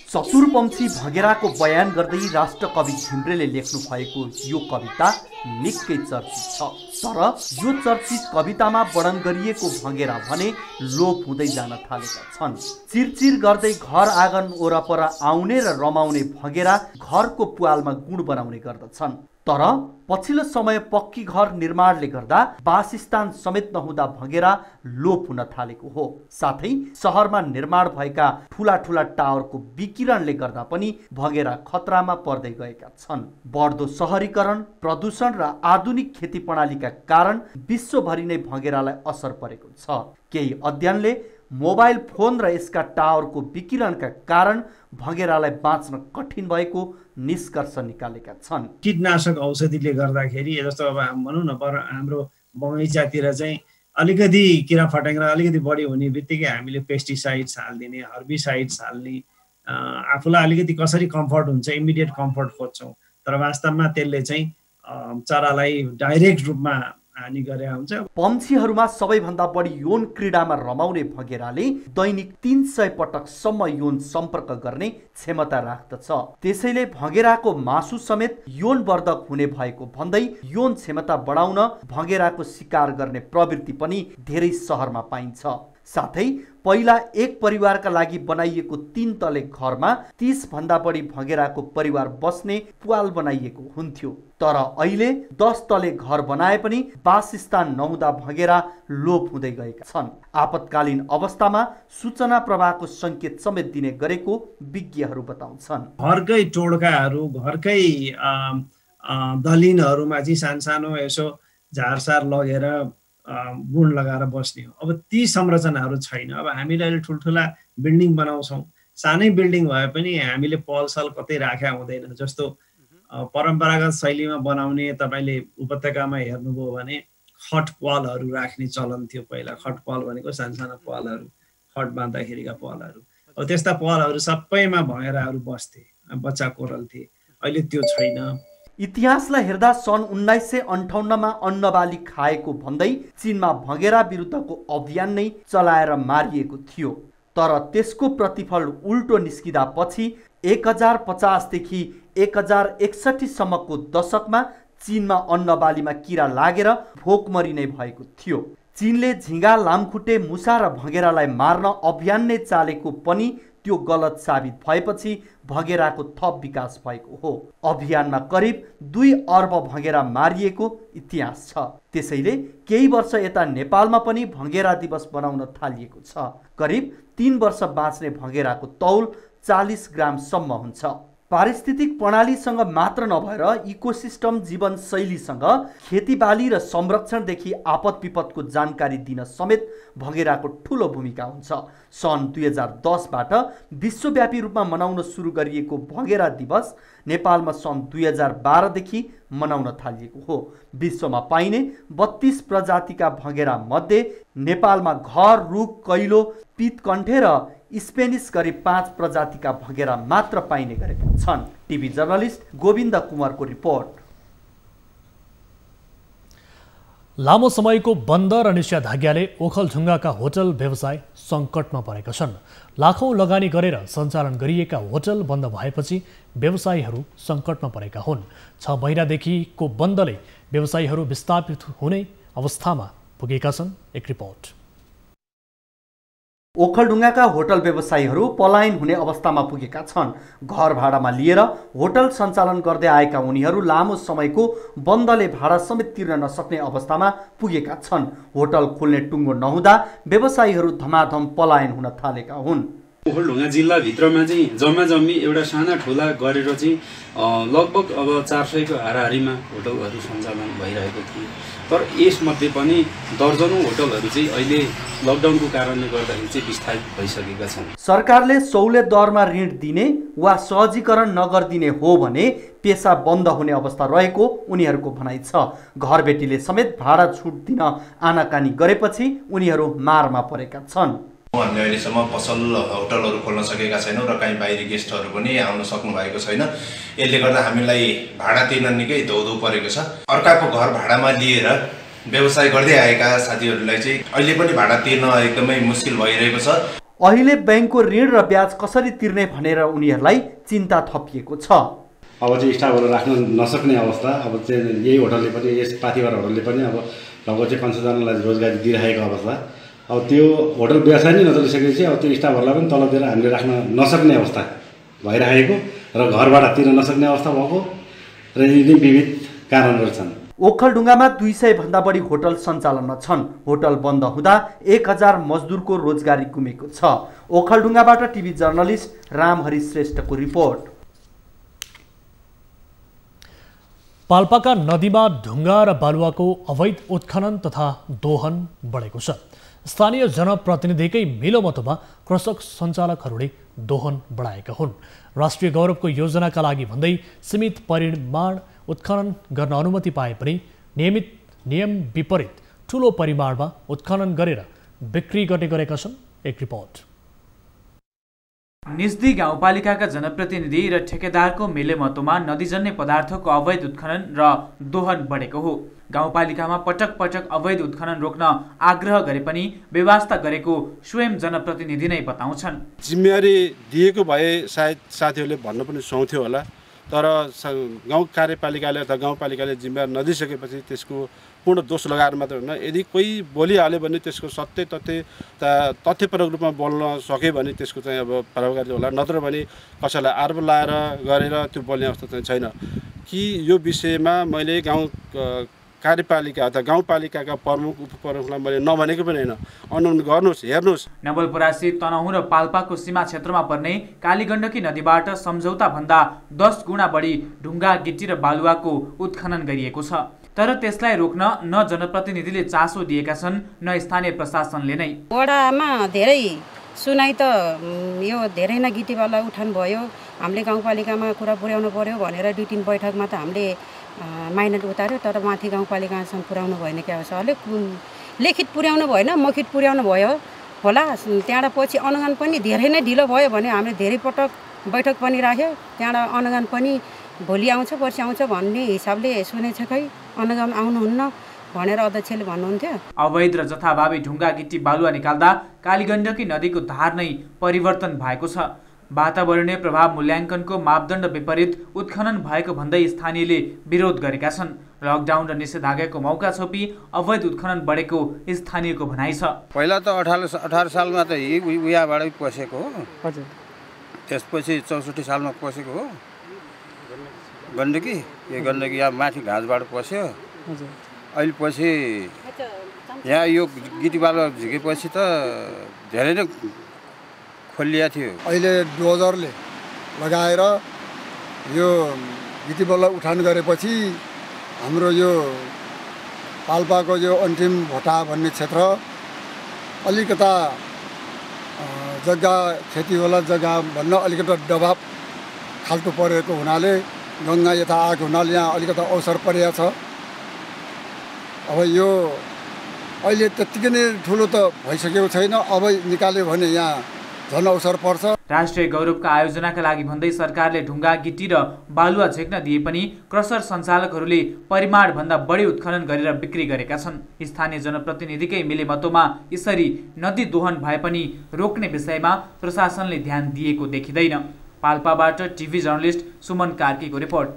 Speaker 7: चतुरपंक्षी भँगेराको बयान गर्दै राष्ट्रकवि घिम्रेले लेख्नु भएको यो कविता निकै चर्चित छ। तर यो चर्चित कवितामा वर्णन गरिएको भँगेरा भने लोप हुँदै जान थालेका छन्। चिरचिर गर्दै घर आँगन वरपर आउने र रमाउने भँगेरा घरको पुवालमा गुण बनाउने गर्दछन्। तर पछिल्लो समय पक्की घर निर्माणले गर्दा वासस्थान समेत नहुँदा भँगेरा लोप हुन थालेको हो। साथै सहरमा निर्माण भएका ठुला ठुला टावरको विकिरणले गर्दा पनि भँगेरा खतरामा पर्दै गएका छन्। बढ्दो सहरीकरण, प्रदूषण र आधुनिक खेती प्रणालीका कारण विश्वभरि नै भँगेरालाई असर परेको छ। केही अध्ययनले मोबाइल फोन र यसका टावरको विकिरणका कारण भँगेरालाई बाँच्न कठिन भएको निष्कर्ष निकालेका छन्।
Speaker 4: कीटनाशक औषधिले गर्दाखेरि जस्तो अब भनौँ न हाम्रो बगैँचातिर चाहिँ अलिकति किरा फट्याङ्ग्रा अलिकति बढी हुने बित्तिकै हामीले पेस्टिसाइड्स हालिदिने, हर्बिसाइड्स हाल्ने, आफूलाई अलिकति कसरी कम्फर्ट हुन्छ इमिडिएट कम्फर्ट खोज्छौँ। तर वास्तवमा त्यसले चाहिँ चरालाई डाइरेक्ट रूपमा हानि गरे हुन्छ।
Speaker 7: पंक्षीहरूमा सबैभन्दा बढी यौन क्रीडामा रमाउने भँगेराले दैनिक 300 पटकसम्म यौन सम्पर्क गर्ने क्षमता राख्दछ। त्यसैले भँगेराको मासु समेत यौनवर्धक हुने भएको भन्दै यौन क्षमता बढाउन भँगेराको शिकार गर्ने प्रवृत्ति पनि धेरै सहरमा पाइन्छ। साथै पहिला एक परिवारका लागि बनाइएको 3 तले घरमा 30 भन्दा बढी भँगेराको परिवार बस्ने पुवाल बनाइएको हुन्थ्यो। तर अहिले 10 तले घर बनाए पनि वासस्थान नहुँदा भँगेरा लोप हुँदै गएका छन्। आपतकालीन अवस्थामा सूचना प्रवाहको संकेत समेत दिने गरेको विज्ञहरू बताउँछन्।
Speaker 4: घरकै टोड्काहरू, घरकै दलिनहरूमा चाहिँ सानसानो यसो झारसार लगेर गुण लगाएर बस्ने हो। अब ती संरचनाहरू छैन। अब हामीले अहिले ठुल्ठुला बिल्डिङ बनाउँछौँ, सानै बिल्डिङ भए पनि हामीले पलसल कतै राख्या हुँदैन। जस्तो परम्परागत शैलीमा बनाउने तपाईँले उपत्यकामा हेर्नुभयो भने खट पालहरू राख्ने चलन थियो पहिला। खट पाल भनेको सानसाना पालहरू, खट बाँध्दाखेरिका पालहरू। अब त्यस्ता पालहरू सबैमा भँगेराहरू बस्थे, बच्चा कोरल्थे। अहिले त्यो छैन।
Speaker 7: इतिहासलाई हेर्दा सन् 1958मा अन्नबाली खाएको भन्दै चीनमा भँगेरा विरुद्धको अभियान नै चलाएर मारिएको थियो। तर त्यसको प्रतिफल उल्टो निस्किँदा पछि 1050 देखि 1061 सम्मको दशकमा चीनमा अन्नबालीमा किरा लागेर भोकमरी नै भएको थियो। चीनले झिँगा, लामखुट्टे, मुसा र भँगेरालाई मार्न अभियान नै चालेको पनि त्यो गलत साबित भएपछि भँगेराको थप विकास भएको हो। अभियानमा करिब 2 अर्ब भँगेरा मारिएको इतिहास छ। त्यसैले केही वर्ष यता नेपालमा पनि भँगेरा दिवस बनाउन थालिएको छ। करिब 3 वर्ष बाँच्ने भँगेराको तौल 40 ग्रामसम्म हुन्छ। पारिस्थितिक प्रणालीसँग मात्र नभएर इकोसिस्टम जीवनशैलीसँग खेतीबाली र संरक्षणदेखि आपद विपदको जानकारी दिन समेत भँगेराको ठूलो भूमिका हुन्छ। सन् 2010बाट विश्वव्यापी रूपमा मनाउन सुरु गरिएको भँगेरा दिवस नेपालमा सन् 2012 देखि मनाउन थालिएको हो। विश्वमा पाइने 32 प्रजातिका भँगेरा मध्ये नेपालमा घर, रुख, कैलो, पितकण्ठे र स्पेनिस गरी 5 प्रजातिका भँगेरा मात्र पाइने गरेका छन्। टिभी जर्नलिस्ट गोविन्द कुमारको रिपोर्ट।
Speaker 1: लामो समयको बन्द र निषेधाज्ञाले ओखलढुङ्गाका होटल व्यवसाय सङ्कटमा परेका छन्। लाखौं लगानी गरेर सञ्चालन गरिएका होटल बन्द भएपछि व्यवसायीहरू सङ्कटमा परेका हुन्। 6 महिनादेखिको बन्दले व्यवसायीहरू विस्थापित हुने अवस्थामा पुगेका छन्। एक रिपोर्ट।
Speaker 7: ओखलढुङ्गाका होटल व्यवसायीहरू पलायन हुने अवस्थामा पुगेका छन्। घर भाडामा लिएर होटल सञ्चालन गर्दै आएका उनीहरू लामो समयको बन्दले भाडा समेत तिर्न नसक्ने अवस्थामा पुगेका छन्। होटल खोल्ने टुङ्गो नहुँदा व्यवसायीहरू धमाधम पलायन हुन थालेका हुन्।
Speaker 13: ओखलढुङ्गा जिल्लाभित्रमा चाहिँ जम्मी एउटा साना ठुला गरेर चाहिँ लगभग अब 400 को हाराहारीमा होटलहरू सञ्चालन भइरहेको थियो। तर यसमध्ये पनि दर्जनौं होटलहरू चाहिँ अहिले लकडाउनको कारणले गर्दाखेरि चाहिँ विस्थापित भइसकेका छन्।
Speaker 7: सरकारले सहुलियत दरमा ऋण दिने वा सहजीकरण नगरिदिने हो भने पेसा बन्द हुने अवस्था रहेको उनीहरूको भनाइ छ। घरबेटीले समेत भाडा छुट दिन आनाकानी गरेपछि उनीहरू मारमा परेका छन्।
Speaker 14: हामीले अहिलेसम्म पसल होटलहरू खोल्न सकेका छैनौँ र कहीँ बाहिरी गेस्टहरू पनि आउन सक्नु भएको छैन। यसले गर्दा हामीलाई भाडा तिर्न निकै धौधौ परेको छ। अर्काको घर भाडामा लिएर व्यवसाय गर्दै आएका साथीहरूलाई चाहिँ अहिले पनि भाडा तिर्न एकदमै मुस्किल भइरहेको छ।
Speaker 7: अहिले बैंकको ऋण र ब्याज कसरी तिर्ने भनेर उनीहरूलाई चिन्ता थपिएको छ।
Speaker 15: अब चाहिँ स्टाफहरू राख्न नसक्ने अवस्था। अब चाहिँ यही होटलले पनि, यस पाथिभर होटलले पनि अब लगभग चाहिँ 500 जनालाई रोजगारी दिइरहेको अवस्था। अब त्यो होटल व्यवसाय नै नचलिसकेपछि अब त्यो स्टाफहरूलाई पनि तलब दिएर हामीले राख्न नसक्ने अवस्था भइरहेको र घर भाडा तिर्न नसक्ने अवस्था भएको र यी विविध कारणहरू छन्।
Speaker 7: ओखलढुङ्गामा 200 भन्दा बढी होटल सञ्चालनमा छन्। होटल बन्द हुँदा 1000 मजदुरको रोजगारी गुमेको छ। ओखलढुङ्गाबाट टिभी जर्नलिस्ट रामहरि श्रेष्ठको रिपोर्ट।
Speaker 1: पाल्पाका नदीमा ढुङ्गा र बालुवाको अवैध उत्खनन तथा दोहन बढेको छ। स्थानीय जनप्रतिनिधिकै मिलोमतोमा कृषक सञ्चालकहरूले दोहन बढाएका हुन्। राष्ट्रिय गौरवको योजनाका लागि भन्दै सीमित परिमाण उत्खनन गर्न अनुमति पाए पनि नियम विपरीत ठूलो परिमाणमा उत्खनन गरेर बिक्री गर्ने गरेका छन्। एक रिपोर्ट।
Speaker 16: निजदी गाउँपालिकाका जनप्रतिनिधि र ठेकेदारको मिलेमतोमा नदीजन्य पदार्थको अवैध उत्खनन र दोहन बढेको हो। गाउँपालिकामा पटक पटक अवैध उत्खनन रोक्न आग्रह गरे पनि बेवास्ता गरेको स्वयं जनप्रतिनिधि नै बताउँछन्।
Speaker 17: जिम्मेवारी दिएको भए सायद साथीहरूले भन्न पनि सुहाउँथ्यो होला, तर गाउँ कार्यपालिकाले अथवा गाउँपालिकाले जिम्मेवारी नदिइसकेपछि त्यसको पूर्ण दोष लगाएर मात्र होइन, यदि कोही बोलिहाल्यो भने त्यसको तथ्यपरक रूपमा बोल्न सक्यो भने त्यसको चाहिँ अब प्रभावकारी होला। नत्र भने कसैलाई आरोप लाएर गरेर त्यो बोल्ने अवस्था चाहिँ छैन। कि यो विषयमा मैले गाउँ कार्यपालिका अथवा गाउँपालिकाका प्रमुख उपप्रमुखलाई मैले नभनेको पनि होइन, अनुमति गर्नुहोस्, हेर्नुहोस्।
Speaker 16: नवलपरासी, तनहुँ र पाल्पाको सीमा क्षेत्रमा पर्ने कालीगण्डकी नदीबाट सम्झौताभन्दा 10 गुणा बढी ढुङ्गा, गिटी र बालुवाको उत्खनन गरिएको छ। तर त्यसलाई रोक्न न जनप्रतिनिधिले चासो दिएका छन् न स्थानीय प्रशासनले नै।
Speaker 18: वडामा धेरै सुनाइ त यो धेरै नै गिटी बालुवा उठान भयो। हामीले गाउँपालिकामा कुरा पुर्याउनु पर्यो भनेर 2-3 बैठकमा त हामीले माइनर उतार्यो, तर माथि गाउँपालिकासम्म पुर्याउनु भएन। क्या छ अलिक लिखित पुर्याउनु भएन, मौखिक पुर्याउनु भयो होला। त्यहाँबाट पछि अनुगमन पनि धेरै नै ढिलो भयो भने हामीले धेरै पटक बैठक पनि राख्यो। त्यहाँबाट अनुगमन पनि भोलि आउँछ पर्सि आउँछ भन्ने हिसाबले सुनेछ, खै अनुगमन आउनुहुन्न भनेर अध्यक्षले भन्नुहुन्थ्यो।
Speaker 16: अवैध र जथाभावी ढुङ्गा, गिटी, बालुवा निकाल्दा कालीगण्डकी नदीको धार नै परिवर्तन भएको छ। वातावरणीय प्रभाव मूल्याङ्कनको मापदण्ड विपरीत उत्खनन भएको भन्दै स्थानीयले विरोध गरेका छन्। लकडाउन र निषेधाज्ञाको मौका छोपी अवैध उत्खनन बढेको स्थानीयको भनाइ छ।
Speaker 19: पहिला त 18 सालमा त यहाँबाट पसेको हो। त्यसपछि 64 सालमा पसेको हो गण्डकी। यो गण्डकी यहाँ माथि घाँसबाट पस्यो। अहिले पछि यहाँ यो गिटीबालुवा झिकेपछि त धेरै नै खोलिया थियो।
Speaker 20: अहिले डोजरले लगाएर यो गिटीबालुवा उठान गरेपछि हाम्रो यो पाल्पाको यो अन्तिम भोटा भन्ने क्षेत्र अलिकता जग्गा खेतीवाला जग्गा भन्न अलिकता दबाब खाल्टो परेको हुनाले गङ्गा यता आएको हुनाले यहाँ अलिकता अवसर परेको छ। अब यो अहिले त्यत्तिकै नै ठुलो त भइसकेको छैन। अब निकाल्यो भने यहाँ झन् अवसर पर्छ।
Speaker 16: राष्ट्रिय गौरवका आयोजनाका लागि भन्दै सरकारले ढुङ्गा गिटी र बालुवा झेक्न दिए पनि क्रसर सञ्चालकहरूले परिमाणभन्दा बढी उत्खनन गरेर बिक्री गरेका छन्। स्थानीय जनप्रतिनिधिकै मिलेमतोमा यसरी नदी दोहन भए पनि रोक्ने विषयमा प्रशासनले ध्यान दिएको देखिँदैन। पाल्पाबाट टिभी जर्नलिस्ट सुमन कार्कीको रिपोर्ट।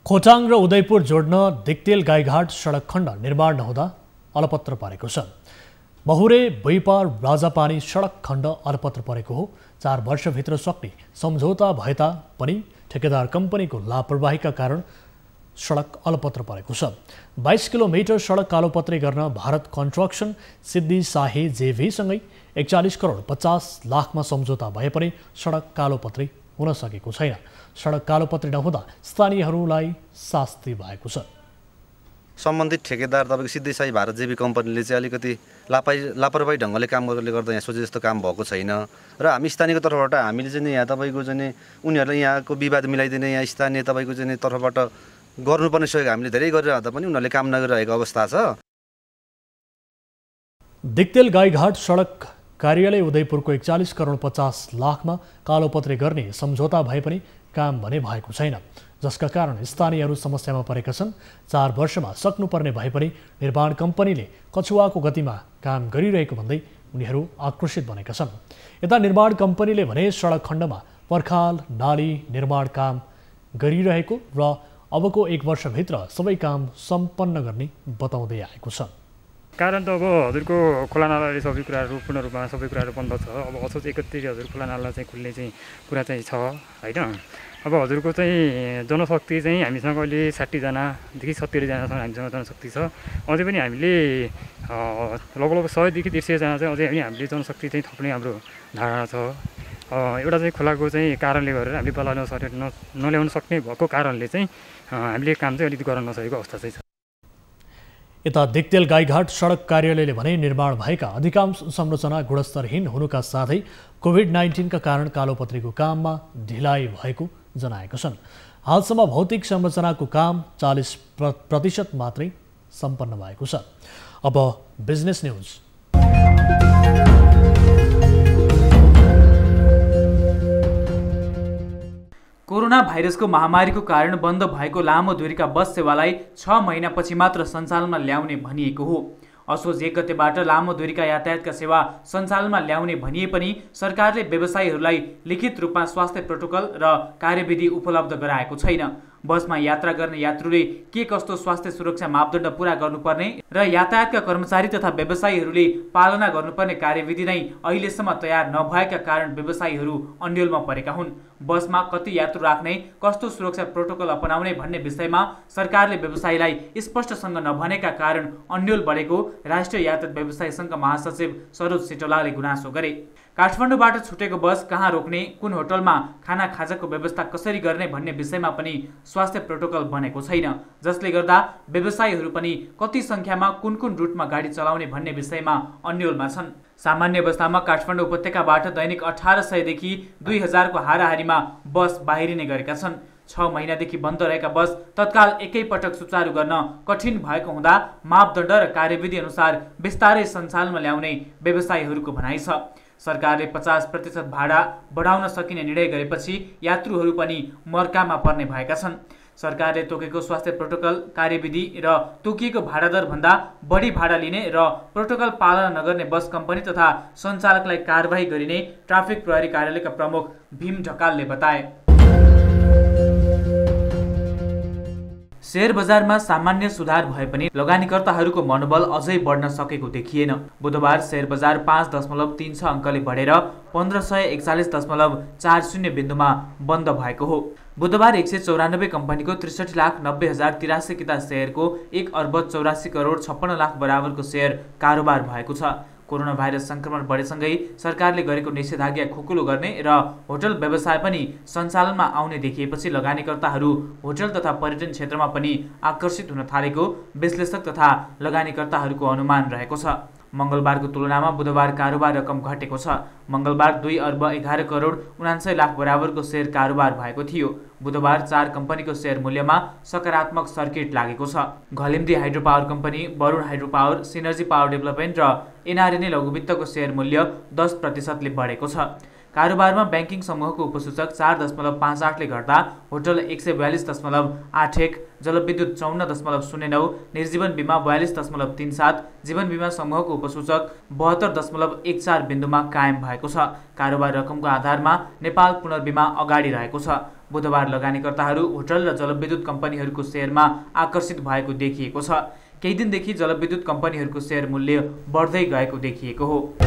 Speaker 1: खोटाङ र उदयपुर जोड्न दिक्तेल गाईघाट सडक खण्ड निर्माण नहुँदा अलपत्र पारेको छ। महुरे बैपार राजापानी सडक खण्ड अलपत्र परेको हो। 4 वर्षभित्र सक्ने सम्झौता भए तापनि ठेकेदार कम्पनीको लापरवाहीका कारण सडक अलपत्र परेको छ। 22 किलोमिटर सडक कालोपत्री गर्न भारत कन्स्ट्रक्सन सिद्धि शाही जेभीसँगै 41 करोड 50 लाखमा सम्झौता भए पनि सडक कालोपत्री हुन सकेको छैन। सडक कालोपत्री नहुँदा स्थानीयहरूलाई शास्ति भएको छ।
Speaker 21: सम्बन्धित ठेकेदार तपाईँको सिद्धि साई भारत जेबी कम्पनीले चाहिँ अलिकति लापरवाही ढङ्गले काम गर्नुले गर्दा यहाँ सोचे जस्तो काम भएको छैन र हामी स्थानीयको तर्फबाट हामीले चाहिँ यहाँ तपाईँको चाहिँ उनीहरूलाई यहाँको विवाद मिलाइदिने यहाँ स्थानीय तपाईँको चाहिँ तर्फबाट गर्नुपर्ने सहयोग हामीले धेरै गरिरहँदा पनि उनीहरूले काम नगरिरहेको अवस्था छ।
Speaker 1: दिक्तेल गाईघाट सडक कार्यालय उदयपुरको 41 करोड 50 लाखमा कालोपत्री गर्ने सम्झौता भए पनि काम भने भएको छैन, जसका कारण स्थानीयहरू समस्यामा परेका छन्। 4 वर्षमा सक्नुपर्ने भए पनि निर्माण कम्पनीले कछुवाको गतिमा काम गरिरहेको भन्दै उनीहरू आक्रोशित बनेका छन्। यता निर्माण कम्पनीले भने सडक खण्डमा पर्खाल नाली निर्माण काम गरिरहेको र अबको 1 वर्षभित्र सबै काम सम्पन्न गर्ने बताउँदै आएको छ।
Speaker 22: कारण त अब हजुरको खोला नालाले सबै कुराहरू पूर्ण रूपमा सबै कुराहरू बन्द छ। अब असोज 31 हजुर खोला नाला चाहिँ खुल्ने चाहिँ कुरा चाहिँ छ होइन। अब हजुरको चाहिँ जनशक्ति चाहिँ हामीसँग अहिले 60 जनादेखि 70 जनासम्म हामीसँग जनशक्ति छ। अझै पनि हामीले लगभग 100 देखि 150 जना चाहिँ अझै हामीले जनशक्ति चाहिँ थप्ने हाम्रो धारणा छ। एउटा चाहिँ खोलाको चाहिँ कारणले गरेर हामीले बल्ल नल्याउन सक्ने भएको कारणले चाहिँ हामीले काम चाहिँ अलिकति गर्न नसकेको अवस्था चाहिँ छ।
Speaker 1: यता दिक्तेल गाईघाट सडक कार्यालयले भने निर्माण भएका अधिकांश संरचना गुणस्तरहीन हुनुका साथै कोभिड-19 का कारण कालोपत्रीको काममा ढिलाइ भएको जनाएका छन्। हालसम्म भौतिक संरचनाको काम 40% मात्रै सम्पन्न भएको छ। अब बिजनेस न्यूज।
Speaker 16: कोरोना भाइरसको महामारीको कारण बन्द भएको लामो दूरीका बस सेवालाई 6 महिनापछि मात्र सञ्चालनमा ल्याउने भनिएको हो। असोज 1 गतेबाट लामो दूरीका यातायातका सेवा सञ्चालनमा ल्याउने भनिए पनि सरकारले व्यवसायीहरूलाई लिखित रूपमा स्वास्थ्य प्रोटोकल र कार्यविधि उपलब्ध गराएको छैन। बसमा यात्रा गर्ने यात्रुले के कस्तो स्वास्थ्य सुरक्षा मापदण्ड पूरा गर्नुपर्ने र यातायातका कर्मचारी तथा व्यवसायीहरूले पालना गर्नुपर्ने कार्यविधि नै अहिलेसम्म तयार नभएका कारण व्यवसायीहरू अन्यलमा परेका हुन्। बसमा कति यात्रु राख्ने, कस्तो सुरक्षा प्रोटोकल अपनाउने भन्ने विषयमा सरकारले व्यवसायीलाई स्पष्टसँग नभनेका कारण अन्यल बढेको राष्ट्रिय यातायात व्यवसाय सङ्घका महासचिव सरोज सिटोलाले गुनासो गरे। काठमाडौँबाट छुटेको बस कहाँ रोक्ने, कुन होटलमा खाना खाजाको व्यवस्था कसरी गर्ने भन्ने विषयमा पनि स्वास्थ्य प्रोटोकल बनेको छैन, जसले गर्दा व्यवसायीहरू पनि कति सङ्ख्यामा कुन कुन रुटमा गाडी चलाउने भन्ने विषयमा अन्यलमा छन्। सामान्य अवस्थामा काठमाडौँ उपत्यकाबाट दैनिक 1800 देखि 2000 को हाराहारीमा बस बाहिरिने गरेका छन्। 6 महिनादेखि बन्द रहेका बस तत्काल एकैपटक सुचारू गर्न कठिन भएको हुँदा मापदण्ड र कार्यविधि अनुसार बिस्तारै सञ्चालनमा ल्याउने व्यवसायीहरूको भनाइ छ। सरकारले 50% भाडा बढाउन सकिने निर्णय गरेपछि यात्रुहरू पनि मर्कामा पर्ने भएका छन्। सरकारले तोकेको स्वास्थ्य प्रोटोकल, कार्यविधि र तोकिएको भाडा दर भन्दा बढी भाडा लिने र प्रोटोकल पालना नगर्ने बस कम्पनी तथा सञ्चालकलाई कारबाही गरिने ट्राफिक प्रहरी कार्यालयका प्रमुख भीम ढकालले बताए। शेयर बजारमा सामान्य सुधार भए पनि लगानीकर्ताहरूको मनोबल अझै बढ्न सकेको देखिएन। बुधबार शेयर बजार 5.36 अङ्कले बढेर 1541.40 बिन्दुमा बन्द भएको हो। बुधबार 194 कम्पनीको 63,90,083 किता शेयरको 1,84,54,56,00,000 बराबरको शेयर कारोबार भएको छ। कोरोना भाइरस संक्रमण बढेसँगै सरकारले गरेको निषेधाज्ञा खोकुलो गर्ने र होटल व्यवसाय पनि सञ्चालनमा आउने देखिएपछि लगानीकर्ताहरू होटल तथा पर्यटन क्षेत्रमा पनि आकर्षित हुन थालेको विश्लेषक तथा लगानीकर्ताहरूको अनुमान रहेको छ। मङ्गलबारको तुलनामा बुधबार कारोबार रकम घटेको छ। मङ्गलबार 2,11,49,00,000 बराबरको शेयर कारोबार भएको थियो। बुधबार 4 कम्पनीको शेयर मूल्यमा सकारात्मक सर्किट लागेको छ। Ghalemdi hydro power company, Varun hydro power, synergy power development र एनआरएनए लघुवित्तको शेयर मूल्य 10% बढेको छ। कारोबारमा ब्याङ्किङ समूहको उपसूचक 4.58 ले घट्दा होटल 142.81, जलविद्युत 54.09, निर्जीवन बिमा 42.37, जीवन बिमा समूहको उपसूचक 72.14 बिन्दुमा कायम भएको छ। कारोबार रकमको आधारमा नेपाल पुनर्बिमा अगाडि रहेको छ। बुधबार लगानीकर्ताहरू होटल र जलविद्युत कम्पनीहरूको शेयरमा आकर्षित भएको देखिएको छ। केही दिनदेखि जलविद्युत कम्पनीहरूको शेयर मूल्य बढ्दै गएको देखिएको हो।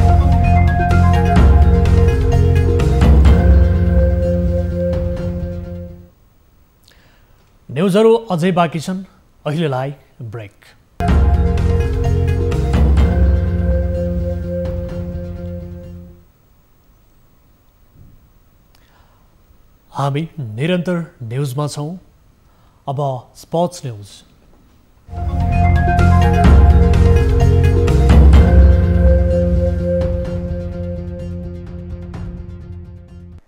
Speaker 1: न्युजहरू अझै बाँकी छन्, अहिलेलाई ब्रेक। हामी निरन्तर न्युजमा छौँ। अब स्पोर्ट्स न्युज।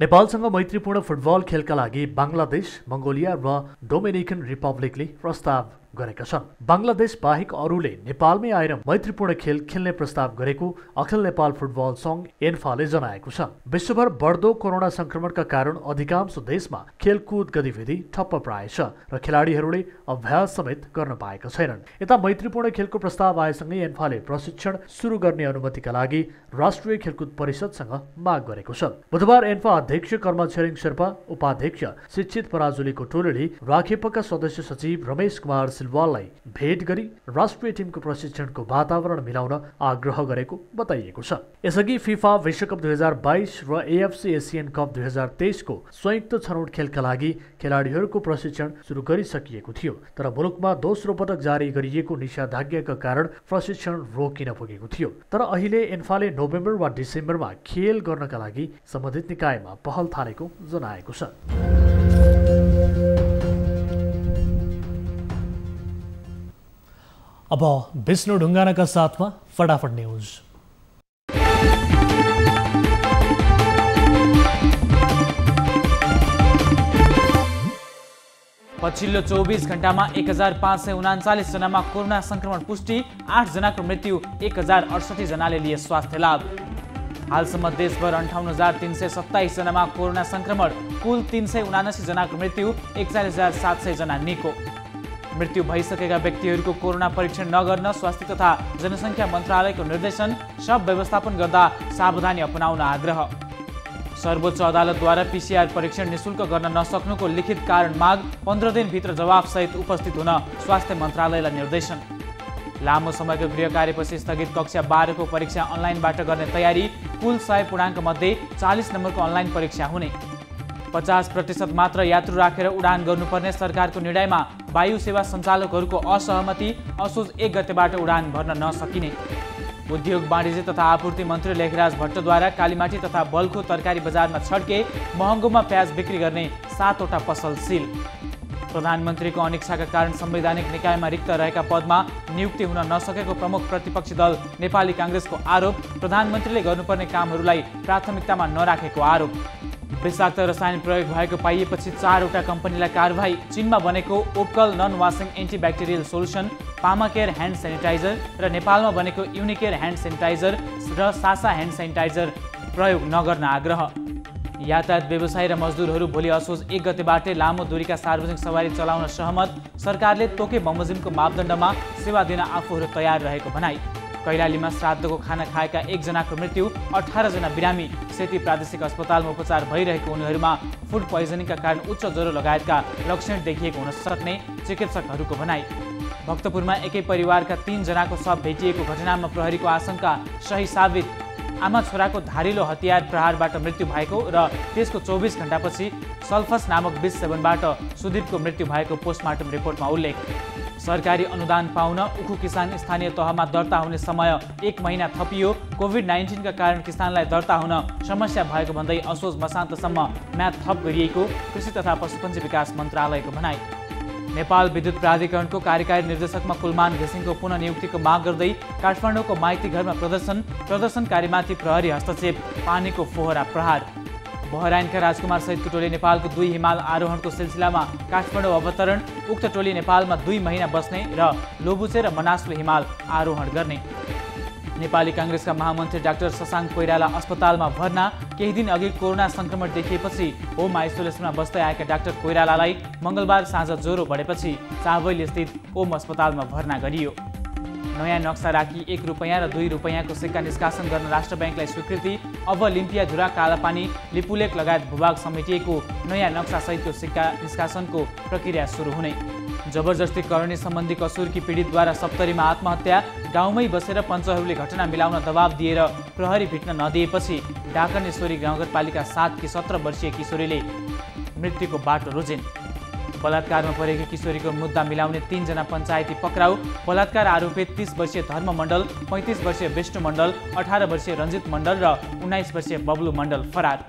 Speaker 1: नेपालसँग मैत्रीपूर्ण फुटबल खेलका लागि बङ्गलादेश, मङ्गोलिया र डोमिनिकन रिपब्लिकले प्रस्ताव गरेका छन्। बङ्गलादेश बाहेक अरूले नेपालमै आएर मैत्रीपूर्ण खेल खेल्ने प्रस्ताव गरेको अखिल नेपाल फुटबल सङ्घ एन्फाले जनाएको छ। विश्वभर बढ्दो कोरोना संक्रमणका कारण अधिकांश देशमा खेलकुद गतिविधि ठप्प प्राय छ र खेलाडीहरूले अभ्यास समेत गर्न पाएका छैनन्। यता मैत्रीपूर्ण खेलको प्रस्ताव आएसँगै एन्फाले प्रशिक्षण सुरु गर्ने अनुमतिका लागि राष्ट्रिय खेलकुद परिषदसँग माग गरेको छ। बुधबार एन्फा अध्यक्ष कर्मा छेरिङ शेर्पा, उपाध्यक्ष शिक्षित पराजुलीको टोलीले राखेपका सदस्य सचिव रमेश कुमार सिलवाललाई भेट गरी राष्ट्रिय टिमको प्रशिक्षणको वातावरण मिलाउन आग्रह गरेको बताइएको छ। यसअघि फिफा विश्वकप 2022 र एएफसी एसियन कप 2023 को संयुक्त छनौट खेलका लागि खेलाडीहरूको प्रशिक्षण सुरु गरिसकिएको थियो, तर मुलुकमा दोस्रो पटक जारी गरिएको निषेधाज्ञाका कारण प्रशिक्षण रोकिन पुगेको थियो। तर अहिले एन्फाले नोभेम्बर वा डिसेम्बरमा खेल गर्नका लागि सम्बन्धित निकायमा पहल थालेको जनाएको छ। अब विष्णु ढुङ्गानाका साथमा फटाफट न्युज।
Speaker 16: पछिल्लो 24 घण्टामा 1539 जनामा कोरोना संक्रमण पुष्टि, 8 जनाको मृत्यु, 1068 जनाले लिए स्वास्थ्य लाभ। हालसम्म देशभर 58,327 जनामा कोरोना संक्रमण, कुल 379 जनाको मृत्यु, 41,700 जना निको। मृत्यु भइसकेका व्यक्तिहरूको कोरोना परीक्षण नगर्न स्वास्थ्य तथा जनसङ्ख्या मन्त्रालयको निर्देशन, शव व्यवस्थापन गर्दा सावधानी अपनाउन आग्रह। सर्वोच्च अदालतद्वारा पीसीआर परीक्षण निशुल्क गर्न नसक्नुको लिखित कारण माग, 15 दिनभित्र जवाफसहित उपस्थित हुन स्वास्थ्य मन्त्रालयलाई निर्देशन। लामो समयको गृह कार्यपछि स्थगित कक्षा 12 को परीक्षा अनलाइनबाट गर्ने तयारी, कुल 100 पूर्णाङ्क मध्ये 40 नम्बरको अनलाइन परीक्षा हुने। 50% मात्र यात्रु राखेर उडान गर्नुपर्ने सरकारको निर्णयमा वायु सेवा सञ्चालकहरूको असहमति, असोज 1 गतेबाट उडान भर्न नसकिने। उद्योग वाणिज्य तथा आपूर्ति मन्त्री लेखराज भट्टद्वारा कालीमाटी तथा बल्खु तरकारी बजारमा छड्के महँगोमा प्याज बिक्री गर्ने 7वटा पसल सिल। प्रधानमन्त्रीको अनिच्छाका कारण संवैधानिक निकायमा रिक्त रहेका पदमा नियुक्ति हुन नसकेको प्रमुख प्रतिपक्षी दल नेपाली काङ्ग्रेसको आरोप, प्रधानमन्त्रीले गर्नुपर्ने कामहरूलाई प्राथमिकतामा नराखेको आरोप। विषाक्त रसायन प्रयोग भएको पाइएपछि 4वटा कम्पनीलाई कारबाही। चीनमा बनेको ओपकल नन वासिङ एन्टिब्याक्टेरियल सोल्युसन, पामाकेयर ह्यान्ड सेनिटाइजर र नेपालमा बनेको युनिकेयर ह्यान्ड सेनिटाइजर र सासा ह्यान्ड सेनिटाइजर प्रयोग नगर्न आग्रह। यातायात व्यवसायी र मजदुरहरू भोलि असोज 1 गतेबाटै लामो दूरीका सार्वजनिक सवारी चलाउन सहमत। सरकारले तोके बमोजिमको मापदण्डमा सेवा दिन आफूहरू तयार रहेको भनाई। कैलालीमा श्राद्धको खाना खाएका 1 जनाको मृत्यु, 18 जना बिरामी। सेती प्रादेशिक अस्पतालमा उपचार भइरहेको उनीहरूमा फुड पोइजनिङका कारण उच्च ज्वरो लगायतका लक्षण देखिएको हुन सक्ने चिकित्सकहरूको भनाइ। भक्तपुरमा एकै परिवारका 3 जनाको शव भेटिएको घटनामा प्रहरीको आशंका सही साबित। आमा छोराको धारिलो हतियार प्रहारबाट मृत्यु भएको र त्यसको 24 घण्टापछि सल्फस नामक विष सेवनबाट सुदीपको मृत्यु भएको पोस्टमार्टम रिपोर्टमा उल्लेख। सरकारी अनुदान पाउन उखु किसान स्थानीय तहमा दर्ता हुने समय 1 महिना थपियो। कोभिड-19 का कारण किसानलाई दर्ता हुन समस्या भएको भन्दै असोज मसान्तसम्म म्याद थप गरिएको कृषि तथा पशुपन्छी विकास मन्त्रालयको भनाइ। नेपाल विद्युत प्राधिकरणको कार्यकारी निर्देशकमा कुलमान घिसिङको पुनः नियुक्तिको माग गर्दै काठमाडौँको माइती घरमा प्रदर्शनकारीमाथि प्रहरी हस्तक्षेप, पानीको फोहरा प्रहार। बहराइनका राजकुमार सहितको टोली नेपालको 2 हिमाल आरोहणको सिलसिलामा काठमाडौँ अवतरण। उक्त टोली नेपालमा 2 महिना बस्ने र लोबुचे र मनासलु हिमाल आरोहण गर्ने। नेपाली कांग्रेसका महामन्त्री डाक्टर शशाङ्क कोइराला अस्पतालमा भर्ना। केही दिन अघि कोरोना संक्रमण देखिएपछि होम आइसोलेसनमा बस्दै आएका डाक्टर कोइरालालाई मंगलबार साँझ ज्वरो बढेपछि चाबैल स्थित ओम अस्पतालमा भर्ना गरियो। नयाँ नक्सा राखी 1 रुपैयाँ र 2 रुपैयाँको सिक्का निष्कासन गर्न राष्ट्र बैंकलाई स्वीकृति। अब लिम्पियाधुरा, कालापानी, लिपुलेक लगायत भूभाग समेटिएको नयाँ नक्सा सहितको सिक्का निष्कासनको प्रक्रिया सुरु हुने। जबरजस्ती करणी सम्बन्धी कसुरकी पीडितद्वारा सप्तरीमा आत्महत्या। गाउँमै बसेर पञ्चहरूले घटना मिलाउन दबाब दिएर प्रहरी भेट्न नदिएपछि डाकनेश्वरी नगरपालिका 7 की 17 वर्षीय किशोरीले मृत्युको बाटो रोजिन्। बलात्कारमा परेकी किशोरीको मुद्दा मिलाउने 3 जना पञ्चायती पक्राउ। बलात्कार आरोपित 30 वर्षीय धर्म मण्डल, 35 वर्षीय विष्णु मण्डल, 18 वर्षीय रञ्जित मण्डल र 19 वर्षीय बब्लु मण्डल फरार।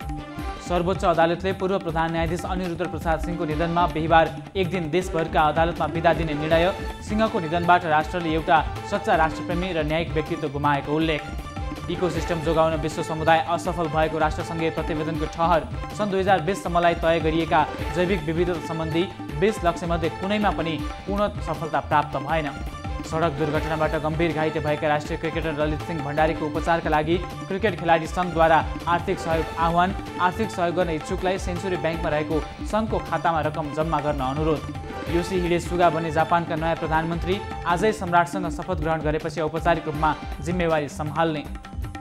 Speaker 16: सर्वोच्च अदालतले पूर्व प्रधान न्यायाधीश अनिरुद्ध प्रसाद सिंहको निधनमा बिहिबार एक दिन देशभरका अदालतमा बिदा दिने निर्णय। सिंहको निधनबाट राष्ट्रले एउटा सच्चा राष्ट्रप्रेमी र न्यायिक व्यक्तित्व गुमाएको उल्लेख। इकोसिस्टम जोगाउन विश्व समुदाय असफल भएको राष्ट्रसङ्घीय प्रतिवेदनको ठहर। सन् 2020 सम्मलाई तय गरिएका जैविक विविधता सम्बन्धी 20 लक्ष्यमध्ये कुनैमा पनि पूर्ण सफलता प्राप्त भएन। सडक दुर्घटनाबाट गम्भीर घाइते भएका राष्ट्रिय क्रिकेटर ललित सिंह भण्डारीको उपचारका लागि क्रिकेट खेलाडी सङ्घद्वारा आर्थिक सहयोग आह्वान। आर्थिक सहयोग गर्न इच्छुकलाई सेन्चुरी ब्याङ्कमा रहेको सङ्घको खातामा रकम जम्मा गर्न अनुरोध। योसिहिडे सुगा बने जापानका नयाँ प्रधानमन्त्री। आजै सम्राटसँग शपथ ग्रहण गरेपछि औपचारिक रूपमा जिम्मेवारी सम्हाल्ने।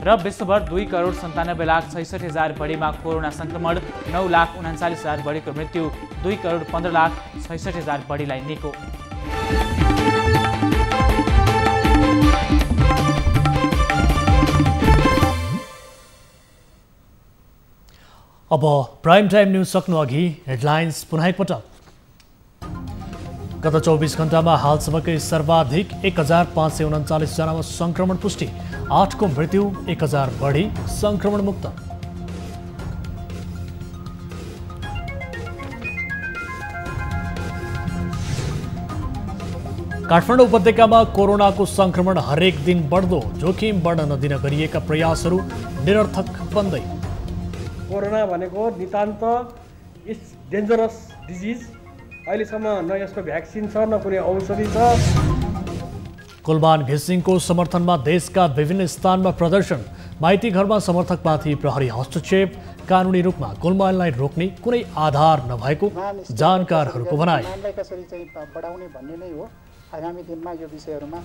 Speaker 16: र विश्वभर 2,96,66,000 बढीमा कोरोना संक्रमण। 9,39,000 बढीको मृत्यु। 2,15,66,000 बढीलाई निको।
Speaker 1: अब प्राइम टाइम न्यूज सक्नु अघि हेडलाइन्स पुनः एकपटक। गत 24 घण्टामा हालसम्मकै सर्वाधिक 1,539 जनामा संक्रमण पुष्टि। 8 को मृत्यु, 1,000 बढी संक्रमण मुक्त। काठमाडौँ उपत्यकामा कोरोनाको संक्रमण हरेक दिन बढ्दो, जोखिम बढ्न नदिन गरिएका प्रयासहरू निरर्थक बन्दै।
Speaker 2: कोरोना भनेको नितान्त इट्स डेन्जरस डिजिज। अहिलेसम्म न यसको भ्याक्सिन छ न कुनै औषधि छ।
Speaker 1: कुलमान घिसिङको समर्थनमा देशका विभिन्न स्थानमा प्रदर्शन। माइती घरमा समर्थकमाथि प्रहरी हस्तक्षेप। कानुनी रूपमा कुलमानलाई रोक्ने कुनै आधार नभएको जानकारहरूको भनाइ।
Speaker 3: कसरी चाहिँ बढाउने भन्ने नै हो आगामी दिनमा यो विषयहरूमा।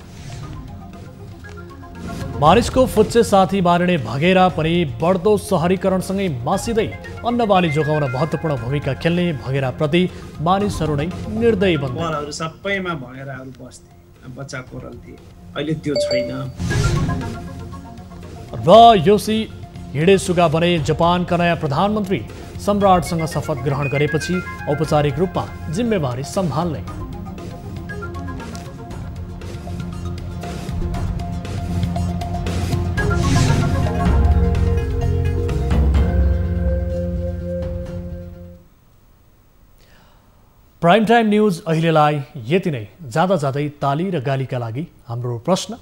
Speaker 1: मानिसको फुच्चे साथी मारिने भगेरा पनि बढ्दो सहरीकरणसँगै मासिँदै अन्नबाली जोगाउन महत्त्वपूर्ण भूमिका खेल्ने भगेराप्रति मानिसहरू नै निर्दयी बन्थे।
Speaker 4: घरहरू सबैमा भगेराहरू बस्थे, बच्चा कोरल्थे। अहिले त्यो छैन।
Speaker 1: र योसिहिडे सुगा बने जापानका नयाँ प्रधानमन्त्री। सम्राटसँग शपथ ग्रहण गरेपछि औपचारिक रूपमा जिम्मेवारी सम्हाल्ने। प्राइम टाइम न्यूज अहिलेलाई यति नै। जाँदा जाँदै ताली र गालीका लागि हाम्रो प्रश्न।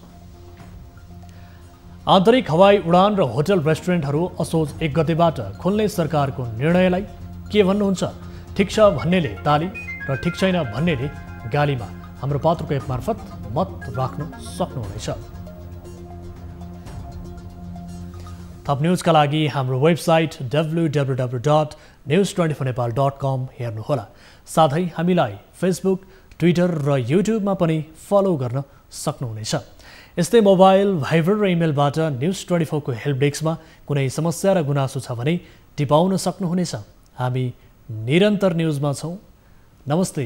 Speaker 1: आन्तरिक हवाई उडान र होटल रेस्टुरेन्टहरू असोज 1 गतेबाट खोल्ने सरकारको निर्णयलाई के भन्नुहुन्छ? ठिक छ भन्नेले ताली र ठिक छैन भन्नेले गालीमा हाम्रो पात्रको एप मार्फत मत राख्न सक्नुहुनेछ। थप न्युजका लागि हाम्रो वेबसाइट www.news24nepal.com हेर्नुहोला। साथै हामीलाई फेसबुक, ट्विटर र युट्युबमा पनि फलो गर्न सक्नुहुनेछ। यस्तै मोबाइल, भाइबर र इमेलबाट News24 को हेल्प डेस्कमा कुनै समस्या र गुनासो छ भने टिपाउन सक्नुहुनेछ। हामी निरन्तर न्युजमा छौँ। नमस्ते।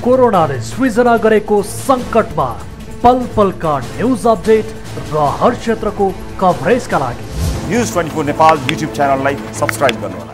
Speaker 1: कोरोनाले सृजना गरेको सङ्कटमा पल पलका न्युज अपडेट र हर क्षेत्रको कभरेजका लागि
Speaker 5: News24 नेपाल युट्युब च्यानललाई सब्स्क्राइब गर्नुहोला।